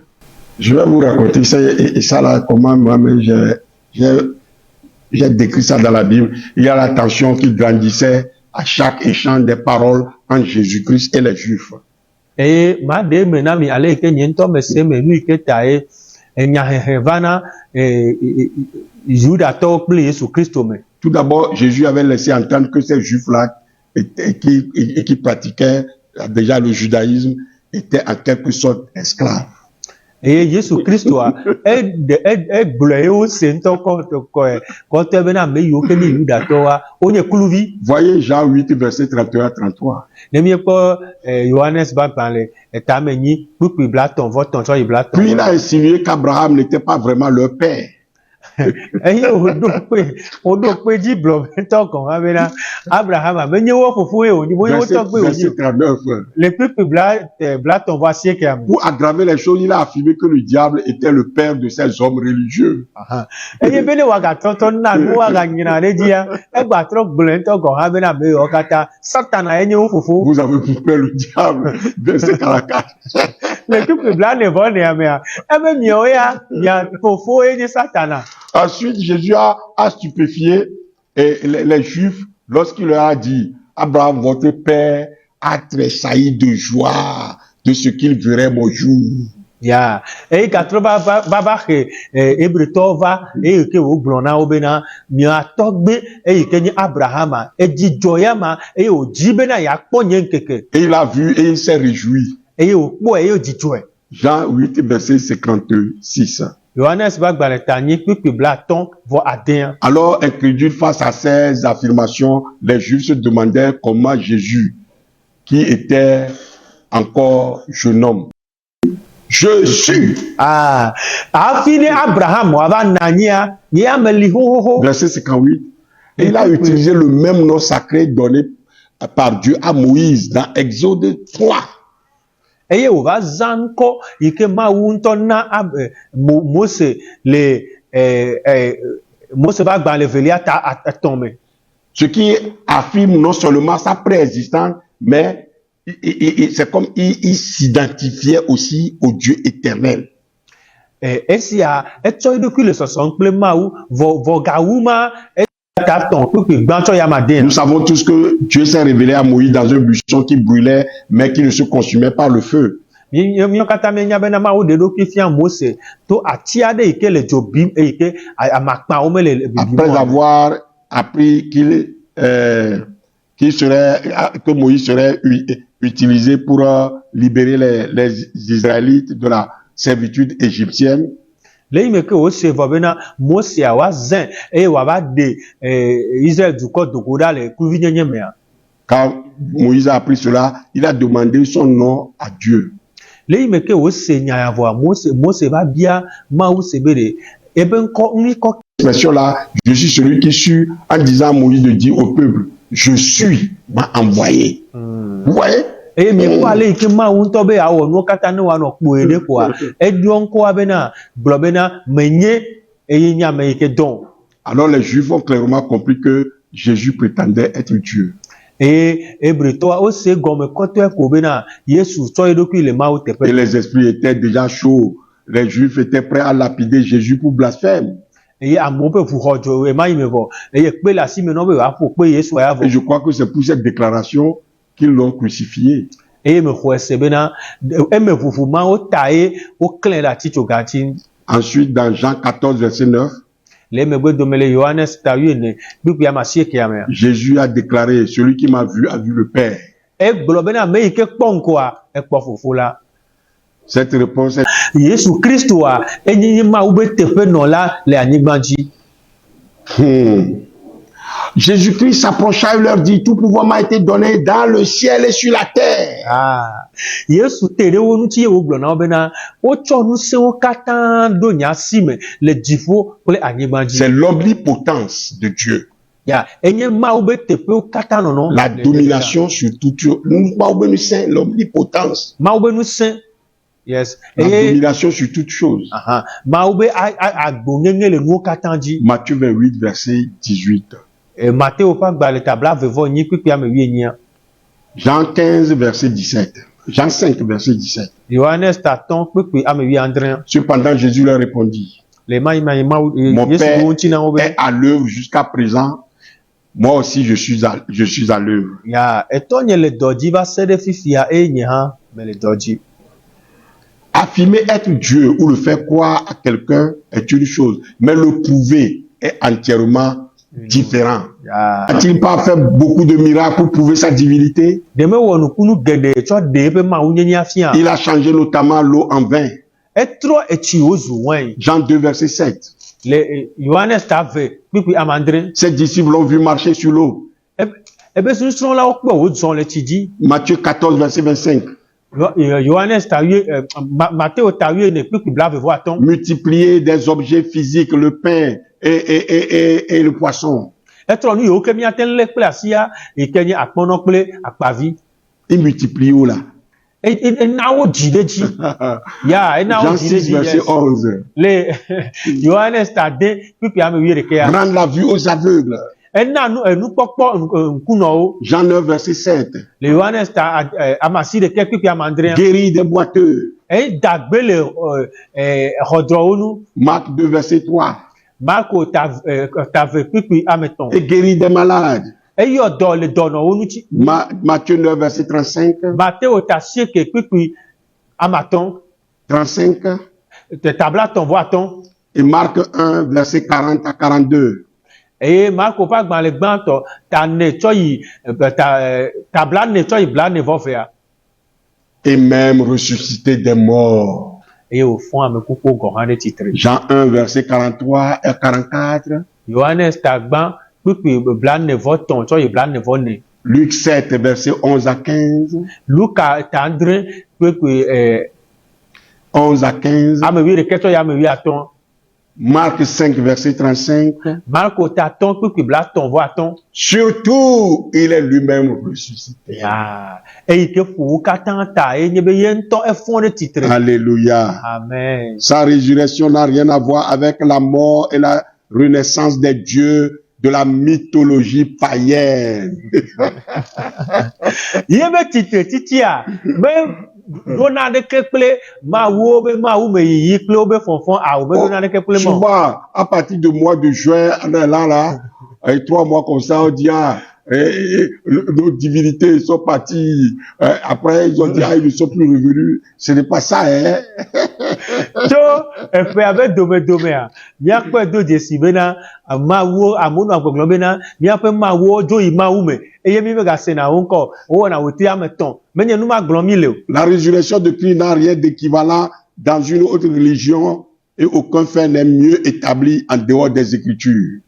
Je vais vous raconter ça, et ça là, comment moi-même j'ai décrit ça dans la Bible. Il y a la tension qui grandissait à chaque échange des paroles entre Jésus-Christ et les Juifs. Eye ma ɖe me na mi ale yi ke nye ŋutɔ me se me nu yi ke ta ye enyahehe va na Judatɔwo kple Yesu Kristo me. Tout d'abord, Jésus avait laissé entendre que ces Juifs-là qui pratiquaient déjà le judaïsme étaient en quelque sorte esclaves. Eye Yesu Kristoa egblɔ ye wose ŋutɔ kɔtɔ bena ame yiwo ke nye Yudatɔwoa wonye kluvi. Voyez Jean 8, verset 31 à 33. Ne miekpɔ Yohanes ba gbalẽ etame nyi kpukpui blatɔn vɔ tɔn tsɔ yi blatɔn. Puis il a insinué qu'Abraham n'était pas vraiment leur père. Eye woɖo kpe dzi blɔ ŋutɔ gɔn hã bena Abraham menye wo fofo ye wònyi, menye wo tɔgbe Verset wònyi. 39. Le kpukpui blatɔn vɔ asiekea me. Pour aggraver les choses, il a affirmé que le diable était le père de ces hommes religieux. Eye bene woagatɔtɔ na nu woaganyina ɖe dzia egbatrɔ gblẽ ŋutɔ gɔn hã bena ame yiwo katã Satana ye nye wo fofo. Vous avez pour père le diable. Verset 44. Le kpukpui blanevɔ nea mea ebe miawo ya mia fofo ye nye Satana. Ensuite, Jésus a stupéfié les Juifs lorsqu'il leur a dit, Abraham, votre père, a tressailli de joie de ce qu'il verrait mon jour. Ya eye gatrɔ va xe Hebretɔwo va eye ke wogblɔ na wo bena miatɔgbe eyi ke nye Abrahama edzidzɔ ya ma eye wòdzi bena yeakpɔ nye ŋkeke Et il a vu et il s'est réjoui. eye wòkpɔe eye wòdzidzɔe. Jean 8, verset 56. Yohanes ba gbalẽ ta nyi kpukpui blatɔn vɔ adea. Alors, incrédule face à ces affirmations, les Juifs se demandaient comment Jésus, qui était encore jeune homme, je suis. Afi ne Abraham wava nanyia ye ame li hohoho. Verset 58. Et il a utilisé le même nom sacré donné par Dieu à Moïse dans Exode 3. Eye wòva zã ŋkɔ yi ke Mawu ŋutɔ na Mose le Mose ba gbalẽ velia ta etɔ̃ me. Ce qui affirme non seulement sa préexistence, mais c'est comme il s'identifiait aussi au Dieu éternel. Esia etsɔ eɖokui le sɔsɔm kple Mawu vɔ gawu ma ta tɔn kpukpui gbãtsɔ ya ma de. Nous savons tous que Dieu s'est révélé à Moïse dans un buisson qui brûlait, mais qui ne se consumait pas le feu. Míawo katã mienya bena Mawu ɖe eɖokui fia Mose to ati aɖe yi ke le dzo bim eyi ke amakpawo mele bibim. Après avoir appris que Moïse serait utilisé pour libérer les Israélites de la servitude égyptienne. Le yi me ke wose vɔ bena Mosea woazẽ eye wòava ɖe Israël dukɔ dogo ɖa le kluvinyenye mea. Quand Moïse a appris cela, il a demandé son nom à Dieu. Le yi me ke wose nya ya vɔa Mose va bia Mawu se be ɖe ebe ŋkɔ. Expression là, je suis celui qui suis, en disant à Moïse de dire au peuple, je suis, m'a envoyé. Vous voyez? Eye miekpɔ ale yi ke Mawu ŋutɔ be awɔ nuwo katã ne woanɔ kpoe ɖe koa eɖiɔ ŋkɔa bena gblɔ bena menye eye nye ame yi ke dɔm. Alors les Juifs ont clairement compris que Jésus prétendait être Dieu. eye ebretɔa wose gɔme kɔtɔe ko bena Yesu tsɔ eɖokui le Mawu Et teƒe. les esprits étaient déjà chauds. Les Juifs étaient prêts à lapider Jésus pour blasphème. Eye amewo ƒe ʋu xɔ dzo ema yi me vɔ eye kpe le asi me na wo be yeaƒo kpe Yesu ya Et vɔ. je crois que c'est pour cette déclaration qu'ils l'ont crucifié. Eye mexɔ ese bena eme ʋuʋu ma wota ye woklãe ɖe atitsoga ŋuti. Ensuite, dans Jean 14, verset 9, Le emegbe dome le Yohanes ta 14 kpikpi ame 9 mea. Jésus a déclaré, celui qui m'a vu a vu le Père. Egblɔ bena ame yi ke kpɔ ŋkɔa ekpɔ fofo la. Cette réponse est... Yesu Kristoa enye Mawu be teƒenɔla le anyigba dzi. Jésus-Christ s'approcha et leur dit, tout pouvoir m'a été donné dans le ciel et sur la terre. Ah, Yesu te ɖe wo ŋuti ye wogblɔ na wo bena wotsɔ ŋusẽwo katã ɖo nye asi me le dziƒo kple anyigba dzi. C'est l'omnipotence de Dieu. Ya, enye Mawu be teƒewo katã nɔnɔ. La domination sur toute chose. L'omnipotence. Mawu be ŋusẽ. Yes. La domination sur toute chose. Aha. Mawu be agbonyenye le nuwo katã dzi. Matthieu 28, verset 18. Mateo ƒe agbalẽ ta 28 kpikpi ame 18. Jean 15, verset 17. Jean 5, verset 17. Yohanes ta 10 kpikpi ame 19. Cependant, Jésus leur répondit, mon Père est à l'œuvre jusqu'à présent. Moi aussi, je suis à l'œuvre. Ya, etɔ nye le dɔ dzi va se ɖe fifia eye nye hã me le dɔ dzi. Affirmer être Dieu ou le faire croire à quelqu'un est une chose, mais le prouver est entièrement différent. Ya. A-t-il pas fait beaucoup de miracles pour prouver sa divinité? Deme wɔ nukunu geɖe tsɔ ɖe eƒe mawunyenya fia. Il a changé notamment l'eau en vin. Etrɔ etsi wozu wain. Jean 2, verset 7. Le Yohanes ta 20 kpikpi ame 9. Ses disciples l'ont vu marcher sur l'eau. Ebe susrɔ̃lawo kpɔ wozɔ le tsi dzi. Matthieu 14, verset 25. Yohanes ta Mateo ta 14 kpikpi 25. Multiplier des objets physiques, le pain et le poisson. Etrɔ nu yiwo ke míate ŋu lé kple asia yi ke nye akpɔnɔ kple akpavi. Il multiplie où là? Ena wo dzi ɖe dzi. Ya, ena wo Jean dzi ɖe 6, dzi. verset 11. Le Yohanes ta 10 kpikpi ame 11. Rendre la vue aux aveugles. Ena nukpɔkpɔ ŋkunɔwo. Jean 9, verset 7. Le Yohanes ta ame 11 kpikpi ame 9. Guérir des boiteux. Dagbe le xɔdrɔwo nu. Marc 2, verset 3. Marko ta 20 kpikpi ame 3. Et guérir des malades. Eyɔ dɔ le dɔnɔwo ŋuti. Matthieu 9, verset 35. Mateo ta 7 kpikpi ame 3. 35. Tabla 3 Et Marc 1, verset 40 à 42. Eye Marko ƒe agbalẽ gbãtɔ ta 4 tsɔ yi tabla 4 tsɔ yi 42. Et même ressusciter des morts. Eye wòfɔ ame kukuwo gɔ hã ɖe tsitre. Jean 1, verset 43 et 44. Yohanes ta gbã kpikpi 43 tsɔ yi 44. Luc 7, verset 11 à 15. Luka ta 9 kpikpi 11 à 15. ame 11 tsɔ yi ame 15. Marc 5, verset 35. Marko ta 3 kpikpi 35. Surtout, il est lui-même ressuscité. Ya, eyi ke ƒo wo katã ta ye nye be ye ŋutɔ efɔ ɖe tsitre. Alléluia. Amen. Sa résurrection n'a rien à voir avec la mort et la renaissance des dieux de la mythologie païenne. Ye be tsitre titia be dona ɖeke kple mawuwo be mawu me yiyi kple wobe fɔfɔ awo be dona ɖeke kple mɔ. Souvent, à partir du mois de juin, on est là, et 3 mois comme ça, on dit, nos divinités sont parties. Après, ils ont dit, ils ne sont plus revenus. Ce n'est pas ça, hein. Tso eƒe abe domea míakpɔe do dzesi bena mawuwo amewo nɔ agbɔgblɔ bena míaƒe mawuwo dzo yi mawu me eye mí megasena wo ŋkɔ wowɔna wòtri ame 3 menye nu magblɔ mí le o. La résurrection de Christ n'a rien d'équivalent dans une autre religion et aucun fait n'est mieux établi en dehors des Écritures.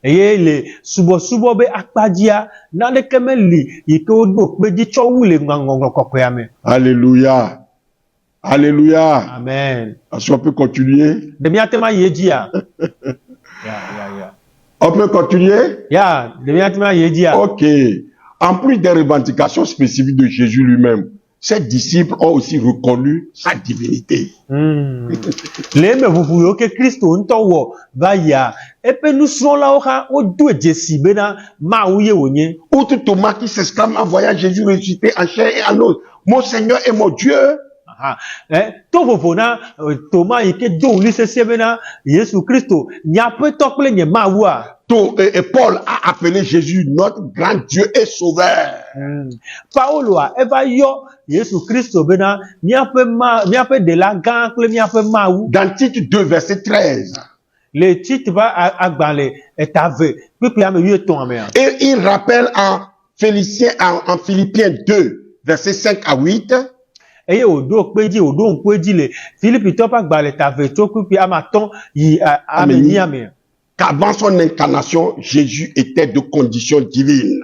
Eye le subɔsubɔ be akpadzia naneke meli yi ke woɖo kpe dzi tsɔ wu le ŋɔŋlɔ kɔkɔea me. Alléluia. Alléluia. Amen. Est-ce qu'on peut continuer? De míate ma yi dzia. On peut continuer? Ya, de míate ma yi dzia. Ok. En plus des revendications spécifiques de Jésus lui-même, ses disciples ont aussi reconnu sa divinité. Le me vuvu yo ke Kristo ntɔ wɔ va yia eƒe nusrɔ̃lawo hã wodo dzesi bena Mawu ye wònye. Outre Thomas qui s'exclame en voyant Jésus ressuscité en chair et en os, mon Seigneur et mon Dieu. To vovo na Thomas yi ke do wuli sese bena Yesu Kristo nyaƒetɔ kple nye Mawua. Et Paul a appelé Jésus notre grand Dieu et sauveur. Paulo a eva yɔ Yesu Kristo bena miaƒe ɖela gã kple miaƒe Mawu. Dans Tite 2 verset 13. Le Tite va agbalẽ etave kpekpe ame 8 amea. Et il rappelle en Philippiens 2 verset 5 à 8. Eye wodo kpedzi wodo ŋkpedzi le Philippitɔ ƒe agbalẽ etave tso kpekpe ame 5 yi ame 8 amea. Qu'avant son incarnation, Jésus était de condition divine.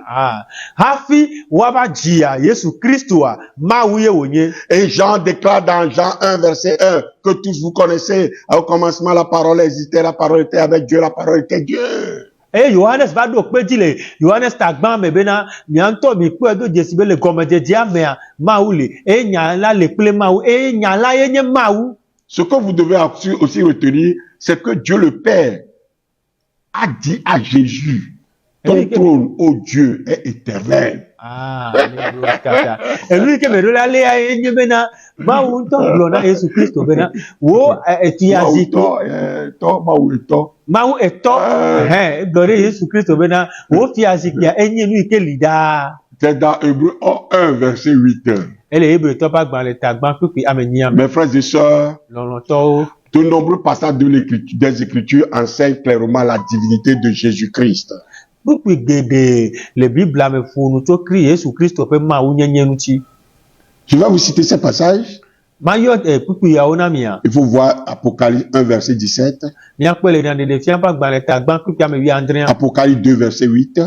Hafi waba dzia Yesu Kristoa Mawu ye wònye. Et Jean déclare dans Jean 1 verset 1 que tous vous connaissez, au commencement la parole existait, la parole était avec Dieu, la parole était Dieu. Eye Yohanes va do kpedzi le Yohanes tagba me bena miantɔ mi kpɔe do dzesi be le gɔmedzedzea mea Mawu le eye nya la le kple Mawu eye nya la ye nye Mawu. Ce que vous devez aussi retenir, c'est que Dieu le Père a dit à Jésus, ton trône, ô Dieu, est éternel. Lui ke me do la le ye nye bena Mawu ŋutɔ gblɔ na Yesu Kristo bena wo etia zikpui. Mawu etɔ gblɔ ɖe Yesu Kristo bena wo fia zikpuia enye nu yi ke li daa. C'est dans Hébreux 1 verset 8. Ele Hébrewtɔ ƒe agbalẽ tagba kpekpe ame 9. Mes frères et sœurs, lɔlɔ̃tɔwo. de nombreux passages des Écritures enseignent clairement la divinité de Jésus-Christ. Kpukpi geɖe le Biblia me ƒonu tso Yesu Kristo ƒe Mawu nyenye ŋuti. Je vais vous citer ces passages. Mayɔ kpukpi yawo na mia. Il faut voir Apocalypse 1 verset 17. Míakpɔ le Nyaɖeɖefia ƒe agbalẽ tagba kpekpe ame 19. Apocalypse 2 verset 8.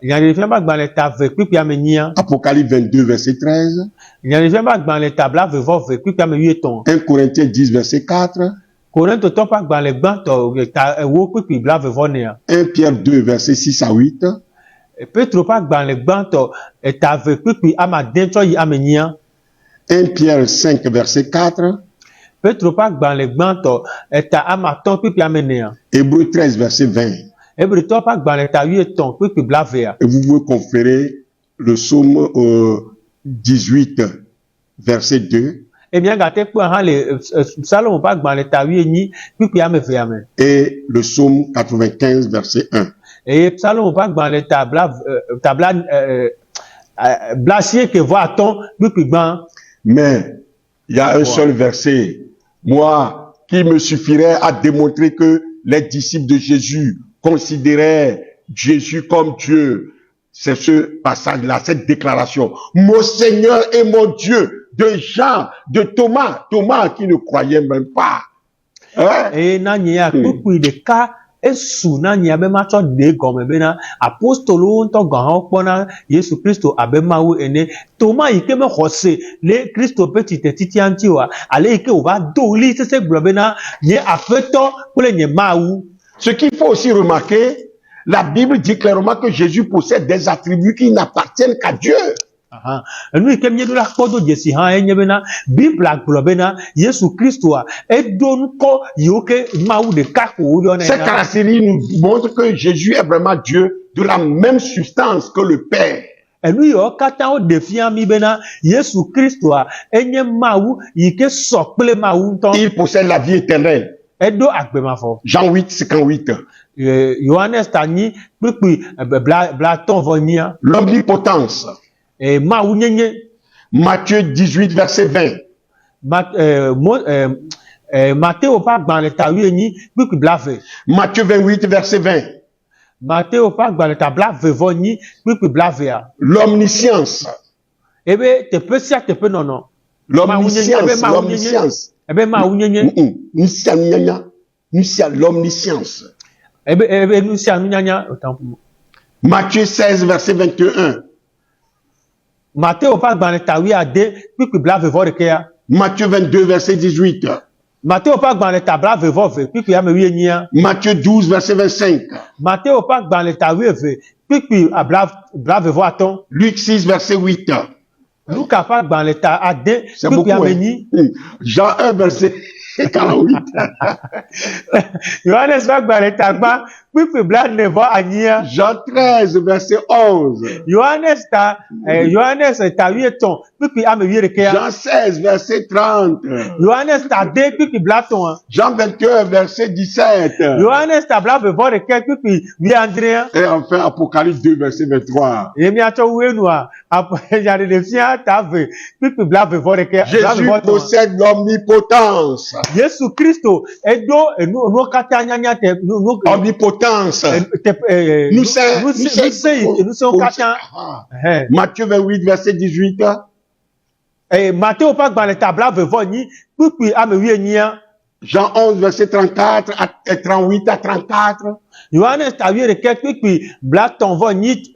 Nyaɖeɖefia ƒe agbalẽ tave kpekpe ame 9. Apocalypse 22 verset 13. Nyaɖeɖefia ƒe agbalẽ tablavevɔve kpekpe ame 8. 1 Corinthiens 10 verset 4. Korintotɔ ƒe agbalẽ gbãtɔ ewo kpekpe blavevɔnea. 1 Pierre 2 verset 6 à 8. Petro ƒe agbalẽ gbãtɔ etave kpekpe ame 10 tsɔ yi ame 9. 1 Pierre 5 verset 4. Petro ƒe agbalẽ gbãtɔ eta ame 5 kpekpe ame 9. Hébreux 13 verset 20. Hébrewtɔ ƒe agbalẽ ta 8 kpekpe blavea. Et vous pouvez conférer le psaume 18 verset 2. Et miagate kpɔ hã le Salomo ƒe agbalẽ ta 8 kpekpe ame 2 ame. Et le psaume 95 verset 1. Et Salomo ƒe agbalẽ ta blaasieke vɔ atɔ̃ kpekpe gbã. Mais il y a un seul verset, moi, qui me suffirait à démontrer que les disciples de Jésus considéraient Jésus comme Dieu. C'est ce passage-là, cette déclaration. Mon Seigneur et mon Dieu, de Jean, de Thomas qui ne croyait même pas. Et nanya kpukpui ɖeka esu nanya be matsɔ de gɔme bena apostolowo ŋutɔ gã hã kpɔna Yesu Kristo abe Mawu ene. Thomas yi ke mexɔ se le Kristo ƒe tititia ŋuti oa, ale yi ke wòva do ɣli sese gblɔ bena nye Aƒetɔ kple nye Mawu. Ce qu'il faut aussi remarquer, la Bible dit clairement que Jésus possède des attributs qui n'appartiennent qu'à Dieu. Nu yi ke mieɖo la kpɔ do dzesi hã enye bena Biblia gblɔ bena Yesu Kristoa edo nukɔ yiwo ke Mawu ɖeka ko woyɔnɛ. Cette caractéristique nous montre que Jésus est vraiment Dieu de la même substance que le Père. Enu yiwo katã wo ɖe fia mi bena Yesu Kristoa enye Mawu yi ke sɔ kple Mawu ŋutɔ. Il possède la vie éternelle. Edo agbemafɔ. Jean 8, 58. Yohanes ta nyi kpekpe blatɔ vɔ nyia. L'omnipotence. Mawu nyenye. Matthieu 18 verset 20. Matteo ƒe agbalẽ ta 8 kpekpe blave. Matthieu 28 verset 20. Matteo ƒe agbalẽ ta blavevɔ kpekpe blavea. L'omniscience. Ebe teƒe sia teƒe nɔnɔ. L'omniscience. Ebe Mawu nyenye. L'omniscience. Ebe nu sia nunyanya. Matthieu 16 verset 21. Matteo ƒe agbalẽ ta 8 kpekpe blavevɔ ɖekea. Matthieu 22 verset 18. Matteo ƒe agbalẽ ta blavevɔ kpekpe ame 8. Matthieu 12 verset 25. Matteo ƒe agbalẽ ta 8 kpekpe blavevɔ atɔ̃. Luc 6 verset 8. Luka fa gbalẽ ta ade C'est kpekpe beaucoup. ame Hein. nyi. Jean 1, verset 48. Yohanes fa gbalẽ ta gbã kpekpe blaene vɔ anyia. Jean 13, verset 11. Yohanes ta wuietɔn kpekpe ame wuiɖekea. Jean 16, verset 30. Yohanes ta de kpekpe blatɔ̃a. Jean 21, verset 17. Yohanes ta blaeve-vɔ-ɖekɛ kpekpe wuiadrea. Et enfin, Apocalypse 2, verset 23. Ye miatsɔ wuienua nyaɖeɖefia ta ve kpekpe blaeve-vɔ-ɖekɛ. Jésus possède l'omnipotence. Yesu Kristo edo nuwo katã nyanya te Omnipotence. Nusẽwo katã. Matthieu 28, verset 18. Mateo ƒe agbalẽ ta blaeve-vɔ-nyi kpekpe ame wuienyia. Jean 11, verset 34 et 38 à 34. Yohanes ta wuiɖekɛ kpekpe blatɔ̃-vɔ-nyi.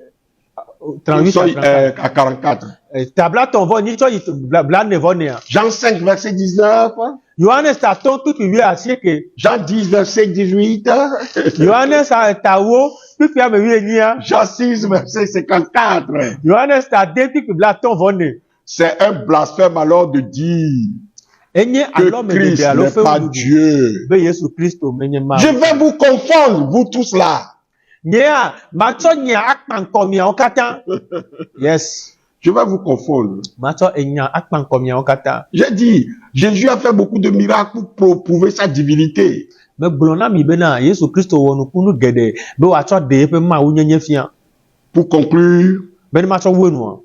38 à 44. Ta blatɔ̃-vɔ-nyi tsɔ yi blaene-vɔ-nea. Jean 5, verset 19. Yohanes ta tɔ̃ kpekpe wuiasieke. Jean 10, verset 18. Yohanes ta wo kpekpe ame wuienyia. Jean 6, verset 54. Yohanes ta de kpekpe blatɔ̃-vɔ-ne. C'est un blasphème alors de dire Enye alɔme que Christ dede alo n'est pas fewuɖuɖu Dieu. be Yesu Kristo menye Mawu. Je vais vous confondre, vous tous là. Nyea matsɔ nya akpa ŋkɔ miawo katã. Yes. Je vais vous confondre. Matsɔ enya akpa ŋkɔ miawo katã. J'ai dit, Jésus a fait beaucoup de miracles pour prouver sa divinité. Megblɔ na mi bena Yesu Kristo wɔ nukunu geɖe be wòatsɔ ɖe eƒe Mawu nyenye fia. Pour conclure, Be ne matsɔ wu enua.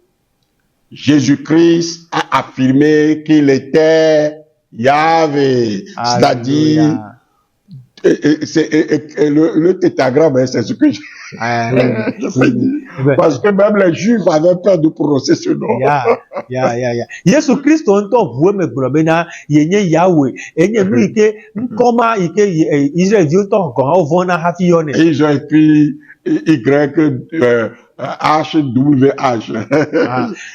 Jésus-Christ a affirmé qu'il était Yahvé. C'est-à-dire, le tétragramme, hein, c'est ce que je parce que même les Juifs avaient peur de prononcer ce nom. Yesu Kristo ŋutɔ ʋu eme gblɔ bena yenye Yahweh. Enye nu yi ke ŋkɔma yi ke Israelviwo ŋutɔ gɔ̃ hã vɔna hafi yɔnɛ. Et ils ont écrit HWH.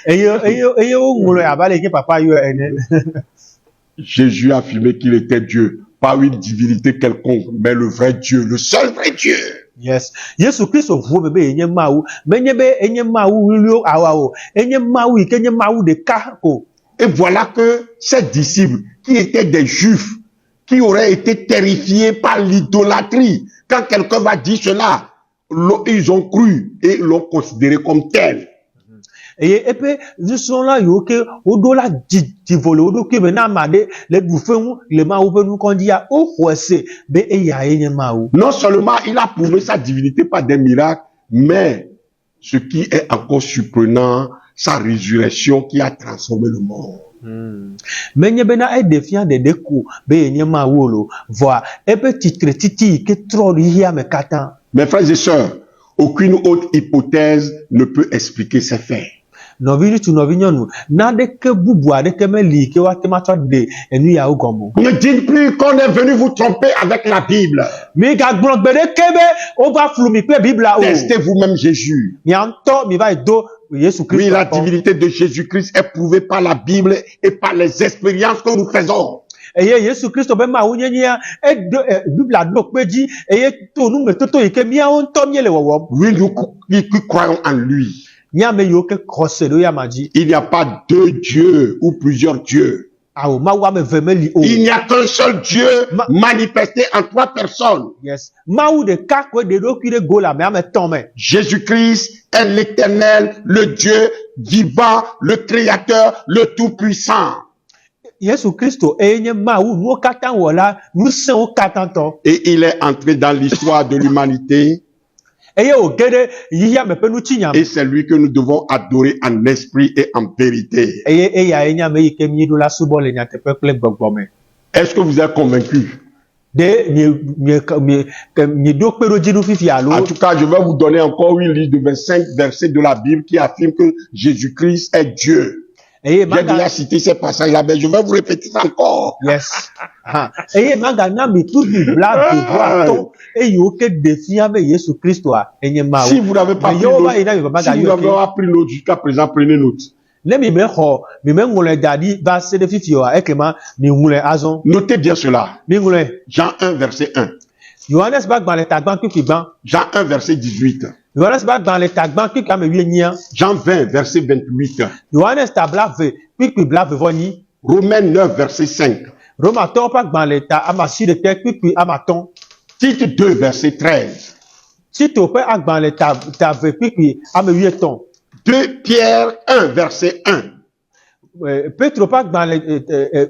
Eye woŋlɔe abe ale ke papa yɔ ene. Jésus a affirmé qu'il était Dieu, pas une divinité quelconque, mais le vrai Dieu, le seul vrai Dieu. Yes. Yesu Kristo ʋu eme be yenye Mawu. Menye be enye Mawu wuliwo awawo. Enye Mawu yi ke nye Mawu ɖeka ko. Et voilà que ces disciples, qui étaient des Juifs, qui auraient été terrifiés par l'idolâtrie, quand quelqu'un va dire cela, ils ont cru et l'ont considéré comme tel. Eye eƒe nusrɔ̃la yiwo ke woɖo la dzivo le wo ɖokui me na ame aɖe le ɖuƒe le Mawu ƒe nukɔdzia woxɔe se be eyae nye Mawu. Non seulement il a prouvé sa divinité par des miracles, mais ce qui est encore surprenant, sa résurrection qui a transformé le monde. Menye bena eɖe fia ɖeɖe ko be yenye Mawu lo, voa eƒe tsitretiti yi ke trɔ ɖe xexea me katã. Mes frères et sœurs, aucune autre hypothèse ne peut expliquer ces faits. Nɔvi ŋutsu nɔvi nyɔnu naɖeke bubu aɖeke meli ke woate matsɔ ɖe enu yawo gɔme. Ne dites plus qu'on est venu vous tromper avec la Bible. Mi gagblɔ gbe ɖeke be wova flu mi kple Biblia o. Testez vous-même Jésus. Mia ŋutɔ mi va yi do Yesu Kristo. Oui, la divinité de Jésus-Christ est prouvée par la Bible et par les expériences que nous faisons. Eye Yesu Kristo be Mawu nyenyea edo Biblia ɖo kpe dzi eye to numetoto yi ke miawo ŋutɔ míele wɔwɔm. Oui, nous qui croyons en lui. Míame yiwo ke xɔse ɖo yama dzi. Il n'y a pas deux dieux ou plusieurs dieux. Awo Mawu ame eve meli o. Il n'y a qu'un seul Dieu manifesté en trois personnes. Yes. Mawu ɖeka koe ɖe ɖokui ɖe go le ame etɔ̃ me. Jésus-Christ est l'Éternel, le Dieu vivant, le Créateur, le Tout-Puissant. Yesu Kristo eye nye Mawu nuwo katã wɔla ŋusẽwo katã tɔ. Et il est entré dans l'histoire de l'humanité. Eye wòge ɖe yiyia me ƒe nutsinya me. Et c'est lui que nous devons adorer en esprit et en vérité. Eye eyae nye ame yi ke míeɖo la subɔ le nyateƒe kple gbɔgbɔ me. Est-ce que vous êtes convaincus? De mieɖo kpeɖodzi fifi alo. En tout cas, je vais vous donner encore une liste de 25 versets de la Bible qui affirment que Jésus-Christ est Dieu. J'ai déjà cité ces passages-là, mais je vais vous répéter ça encore. Yes. Eye magana mi tutu bla devoatɔ eyiwo ke ɖe fia be Yesu Kristoa enye Mawu. Si vous n'avez pas pris note jusqu'à présent, prenez note. Ne mi mexɔ mi meŋlɔe da ɖi va se ɖe fifi oa ekema mi ŋlɔe azɔ. Notez bien cela. Mi ŋlɔe. Jean 1 verset 1. Yohanes ƒe agbalẽ tagbã kpekpe gbã. Jean 1 verset 18. Yohanes ba gbalẽ tagba kpikpi ame wuienyi. Jean 20, verset 28. Yohanes ta blave kpikpi blave vɔ nyi. Romains 9, verset 5. Romatɔwo ƒe agbalẽ ta ame asi ɖeke kpikpi ame atɔ̃. Tite 2, verset 13. Tito ƒe agbalẽ ta ve kpikpi ame wuietɔ̃. 2 Pierre 1, verset 1. Petro ƒe agbalẽ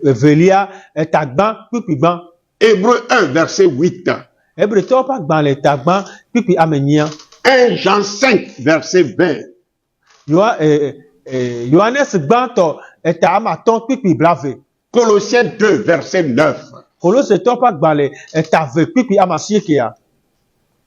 evelia tagba kpikpi gbã. Hébreux 1, verset 8. Hebretɔwo ƒe agbalẽ tagba kpikpi ame enyia. 1 Jean 5, verset 20. Yohanes gbãtɔ ta ame atɔ̃ kpikpi blave. Colossiens 2, verset 9. Kolosetɔwo ƒe agbalẽ ta ve kpikpi ame asiekea.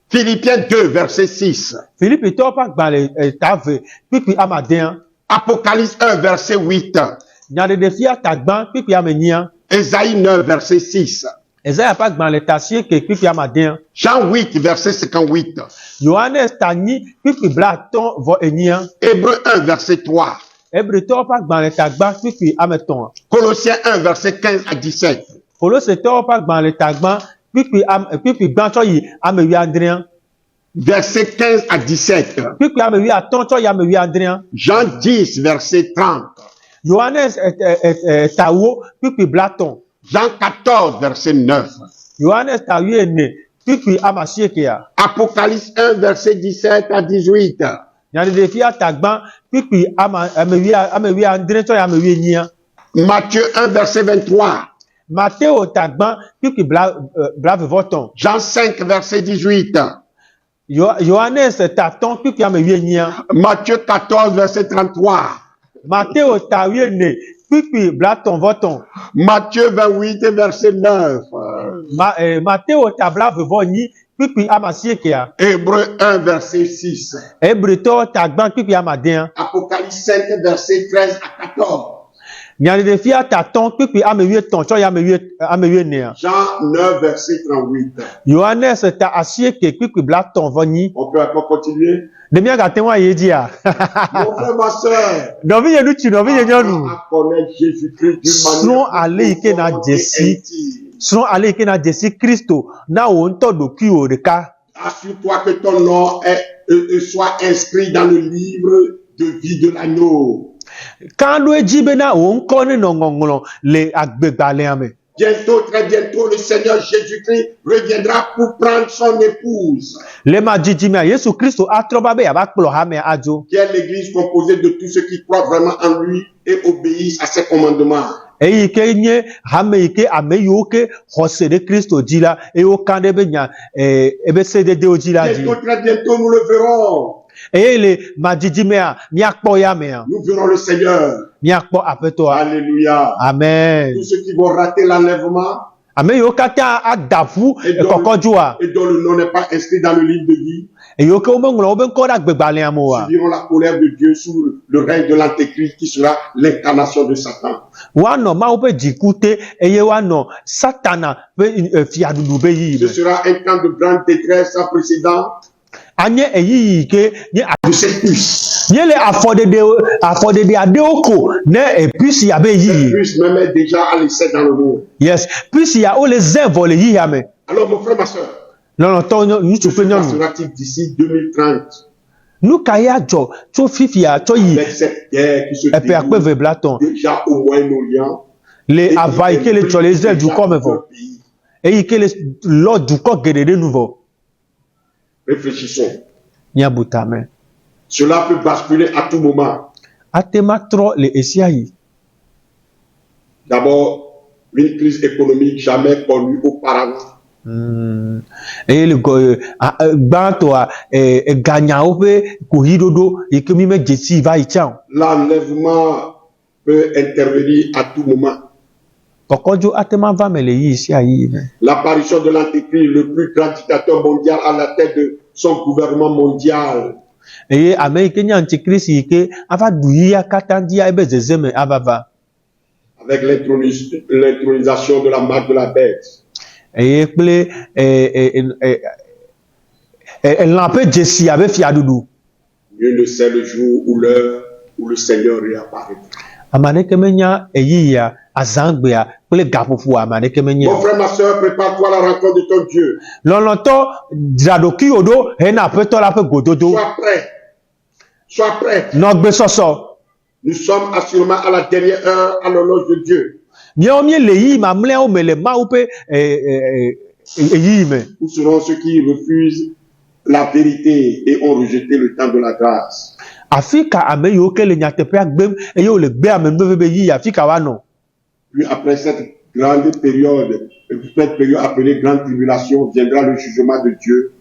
Philippiens 2, verset 6. Filipitɔwo ƒe agbalẽ ta ve kpikpi ame adea. Apocalypse 1, verset 8. Nyaɖeɖefia tagba kpikpi ame enyia. Ésaïe 9, verset 6. Ezaya ƒe agbalẽ ta asieke kpikpi ame adea. Jean 8, verset 58. Yohanes ta nyi kpikpi blaatɔ̃ vɔ enyia. Hébreux 1, verset 3. Hebretɔwo ƒe agbalẽ tagba kpikpi ame etɔ̃. Colossiens 1, verset 15 à 17. Kolosetɔwo ƒe agbalẽ tagba kpikpi gbã tsɔ yi ame wuiadrea. Verset 15 à 17. Kpikpi ame wuiatɔ̃ tsɔ yi ame wuiadrea. Jean 10, verset 30. Yohanes ta wo kpikpi blatɔ̃. Jean 14, verset 9. Yohanes ta wuiene kpikpi ame asiekea. Apocalypse 1, verset 17 à 18. Nyaɖeɖefia tagba kpikpi ame wuiadre tsɔ yi ame wuienyia. Matthieu 1, verset 23. Mateo tagba kpikpi blavevɔtɔ̃. Jean 5, verset 18. Yohanes tatɔ̃ kpikpi ame wuienyia. Matthieu 14, verset 33. Mateo ta wuiene kpikpi blatɔ̃vɔtɔ̃. Matthieu 28, verset 9. Mateo ta blavevɔnyi kpikpi ame asiekea. Hébreux 1, verset 6. Hebretɔwo tagba kpikpi ame adea. Apocalypse 5, verset 13 à 14. Nyaɖeɖefia tatɔ̃ kpikpi ame wuietɔ̃ tsɔ yi ame wuienea. Jean 9, verset 38. Yohanes ta asieke kpikpi blatɔ̃vɔnyi. On peut encore continuer. Ɖe míagate ŋu ayi dzia. Mon frère, ma soeur. Nɔvinye ŋutsu, nɔvinye nyɔnu. À connaître Jésus-Christ d'une Srɔ̃ manière ale yi ke na dzesi. Srɔ̃ ale yi ke na dzesi Kristo na wò ŋutɔ ɖokuiwò ɖeka. Assure-toi que ton nom soit inscrit dans le livre de vie de l'agneau. Kan ɖo edzi bena wò ŋkɔ ne nɔ ŋɔŋlɔ le agbegbalẽa me. Bientôt, très bientôt, le Seigneur Jésus-Christ reviendra pour prendre son épouse. Le ma dzidzimea Yesu Kristo atrɔ va be yava kplɔ hamea adzo. Qui est l'église composée de tous ceux qui croient vraiment en lui et obéissent à ses commandements. Eyi ke nye hame yi ke ame yiwo ke xɔ se ɖe Kristo dzi la eye woka ɖe be nya ebe sededewo dzi la dzi. Bientôt, très bientôt, nous le verrons. Eye le ma dzidzimea míakpɔ ya mea. Nous verrons le Seigneur. Míakpɔ aƒetɔa. Alléluia. Amen. Tous ceux qui vont rater l'enlèvement Ame yiwo katã ada ƒu kɔkɔdzoa. et dont le nom n'est pas inscrit dans le livre de vie. Eyiwo ke womeŋlɔ wobe ŋkɔ ɖe agbegbalẽa me oa. Subiront la colère de Dieu sous le règne de l'Antéchrist qui sera l'incarnation de Satan. Woanɔ Mawu ƒe dziku te eye woanɔ Satana ƒe fiaɖuɖu ƒe yiyi Ce me. sera un temps de grande détresse sans précédent Anye eyiyi ke nye de cette puce. nye le afɔɖeɖe aɖewo ko ne puisi abe Cette yiyi. puce me met déjà à l'essai dans le monde. Yes, puisia wole zẽ vɔ le yiyia me. Alors mon frère, ma soeur, Lɔlɔtɔ ŋutsu que kple nyɔnu. sera-t-il d'ici 2030 Nu ka ya dzɔ tso fifia tsɔ yi avec cette guerre qui se eƒe akpe déroule ve blatɔ déjà au Moyen-Orient le et ava yi ke le tsɔ le Israel dukɔ me vɔ eyi ke le lɔ dukɔ geɖe ɖe nu vɔ. Réfléchissons. Míabu ta me. Cela peut basculer à tout moment. Atema trɔ le esia yi. D'abord, une crise économique jamais connue auparavant. Eye le gbãtɔa ganyawo ƒe kohiɖoɖo yi ke mi me dzesi va yi tsã o. L'enlèvement peut intervenir à tout moment. Kɔkɔdzo atema va me le yi sia yi me. L'apparition de l'Antéchrist, le plus grand dictateur mondial à la tête de son gouvernement mondial. Eye ame yi ke nye Antikrisi yi ke ava ɖu yia katã dzia ebe zeze me ava va. Avec l'intronisation de la marque de la bête. Eye kple lã ƒe dzesi abe fiaɖuɖu. Nul ne sait le jour ou l'heure où le Seigneur réapparaîtra. amaneke menya eyiya azangbea kple gaƒoƒo amaneke menya Mon frère, ma soeur, prépare-toi à la rencontre de ton Dieu. lɔlɔtɔ dzraɖokuiwo ɖo hena aƒetɔ la ƒe gododo Sois prêt. Sois prêt. nɔgbesɔsɔ Nous sommes assurément à la dernière heure à l'horloge de Dieu. míawo míele yi mamlɛawo me le mawu ƒe eyiyi me Où seront ceux qui refusent la vérité et ont rejeté le temps de la grâce? afi ka ame yiwo ke le nyateƒea gbem eye wole gbe amenuveve be yi afi ka woanɔ Puis après cette grande période, cette période appelée grande tribulation, viendra le jugement de Dieu.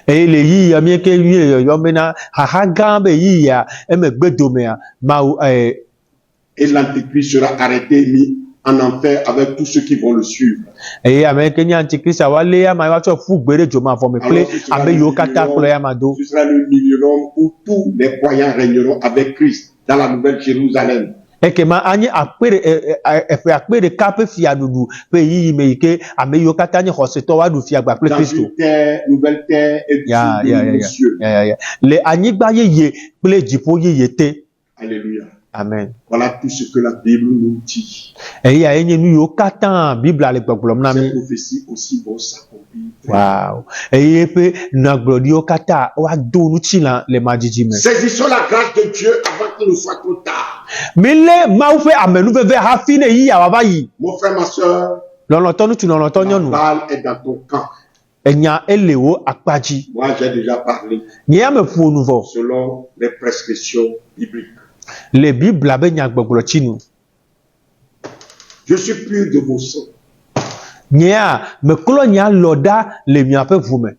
eye le yiyia míeke yɔyɔ bena xaxa gã be yiyia emegbe domea mawu Et l'antéchrist sera arrêté, mis en enfer avec tous ceux qui vont le suivre. eye ame yike nye antikrist woalé ama woatsɔ fu gbe ɖe dzomavɔ me kple ame yiwo katã kplɔ ya ma do Ce sera le millénaire où tous les croyants régneront avec Christ dans la nouvelle Jérusalem. ekema anyi eƒe akpe ɖeka ƒe fiaɖuɖu ƒe yiyi me yi ke ame yiwo katã nye xɔsetɔ woaɖu fiagba kple Dans kristo une terre, nouvelle terre et ya sous ya de ya nouveaux cieux. ya le anyigba yeye kple dziƒo yeye te Alléluia. amen Voilà tout ce que la Bible nous dit. eya enye nu yiwo katã biblia le gbɔgblɔm na Ces mi prophéties aussi vont s'accomplir. wow eye ƒe nagblɔɖiwo katã woado nutsila le madzidzi me Saisissons la grâce de Dieu avant qu'il ne soit trop tard. milé mawu ƒe amenuveve hafi ne yi wava yi Mon frère, ma soeur, lɔlɔtɔ ŋutsu lɔlɔtɔ la nyɔnu balle est dans ton camp. enya ele wo akpadzi Moi, j'ai déjà parlé nye ya me ƒo nu vɔ selon les prescriptions bibliques. le biblia be nyagbɔgblɔtsi nu Je suis pur de vos sangs. nyea meklɔ nya lɔ ɖa le miaƒe ʋu me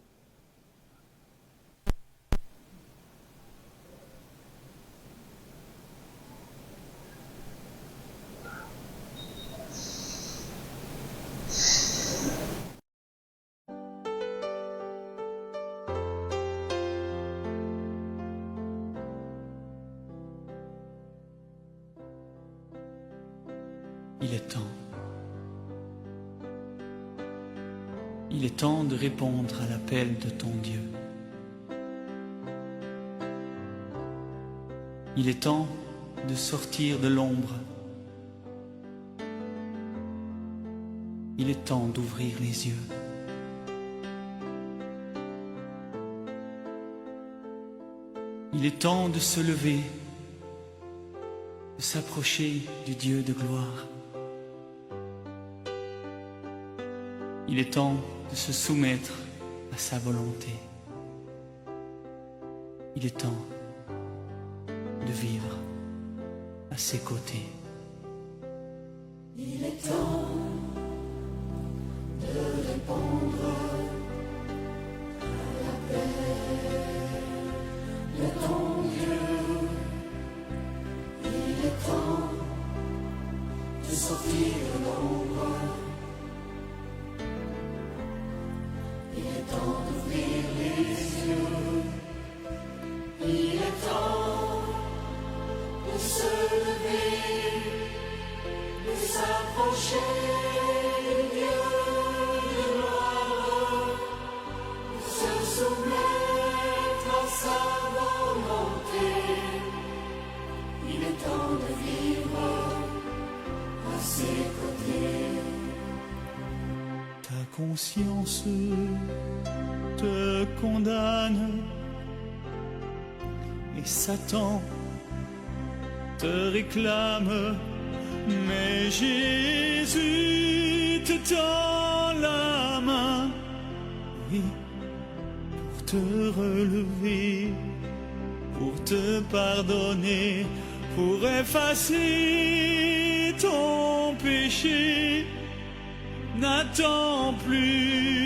Il est temps. Il est temps de répondre à l'appel de ton Dieu. Il est temps de sortir de l'ombre. Il est temps d'ouvrir les yeux. Il est temps de se lever, de s'approcher du Dieu de gloire. Il est temps de se soumettre à sa volonté. Il est temps de vivre à ses côtés. Il est temps de répondre à l'appel de ton Dieu. Il est temps de sortir de l'ombre. Il est temps d'ouvrir les yeux. Il est temps de se lever, de s'approcher du Dieu de gloire, de se soumettre à sa volonté. Il est temps de vivre à ses côtés. Ta conscience te condamne et Satan te réclame, mais Jésus te tend la main, oui, pour te relever, pour te pardonner, pour effacer ton péché. N'attends plus.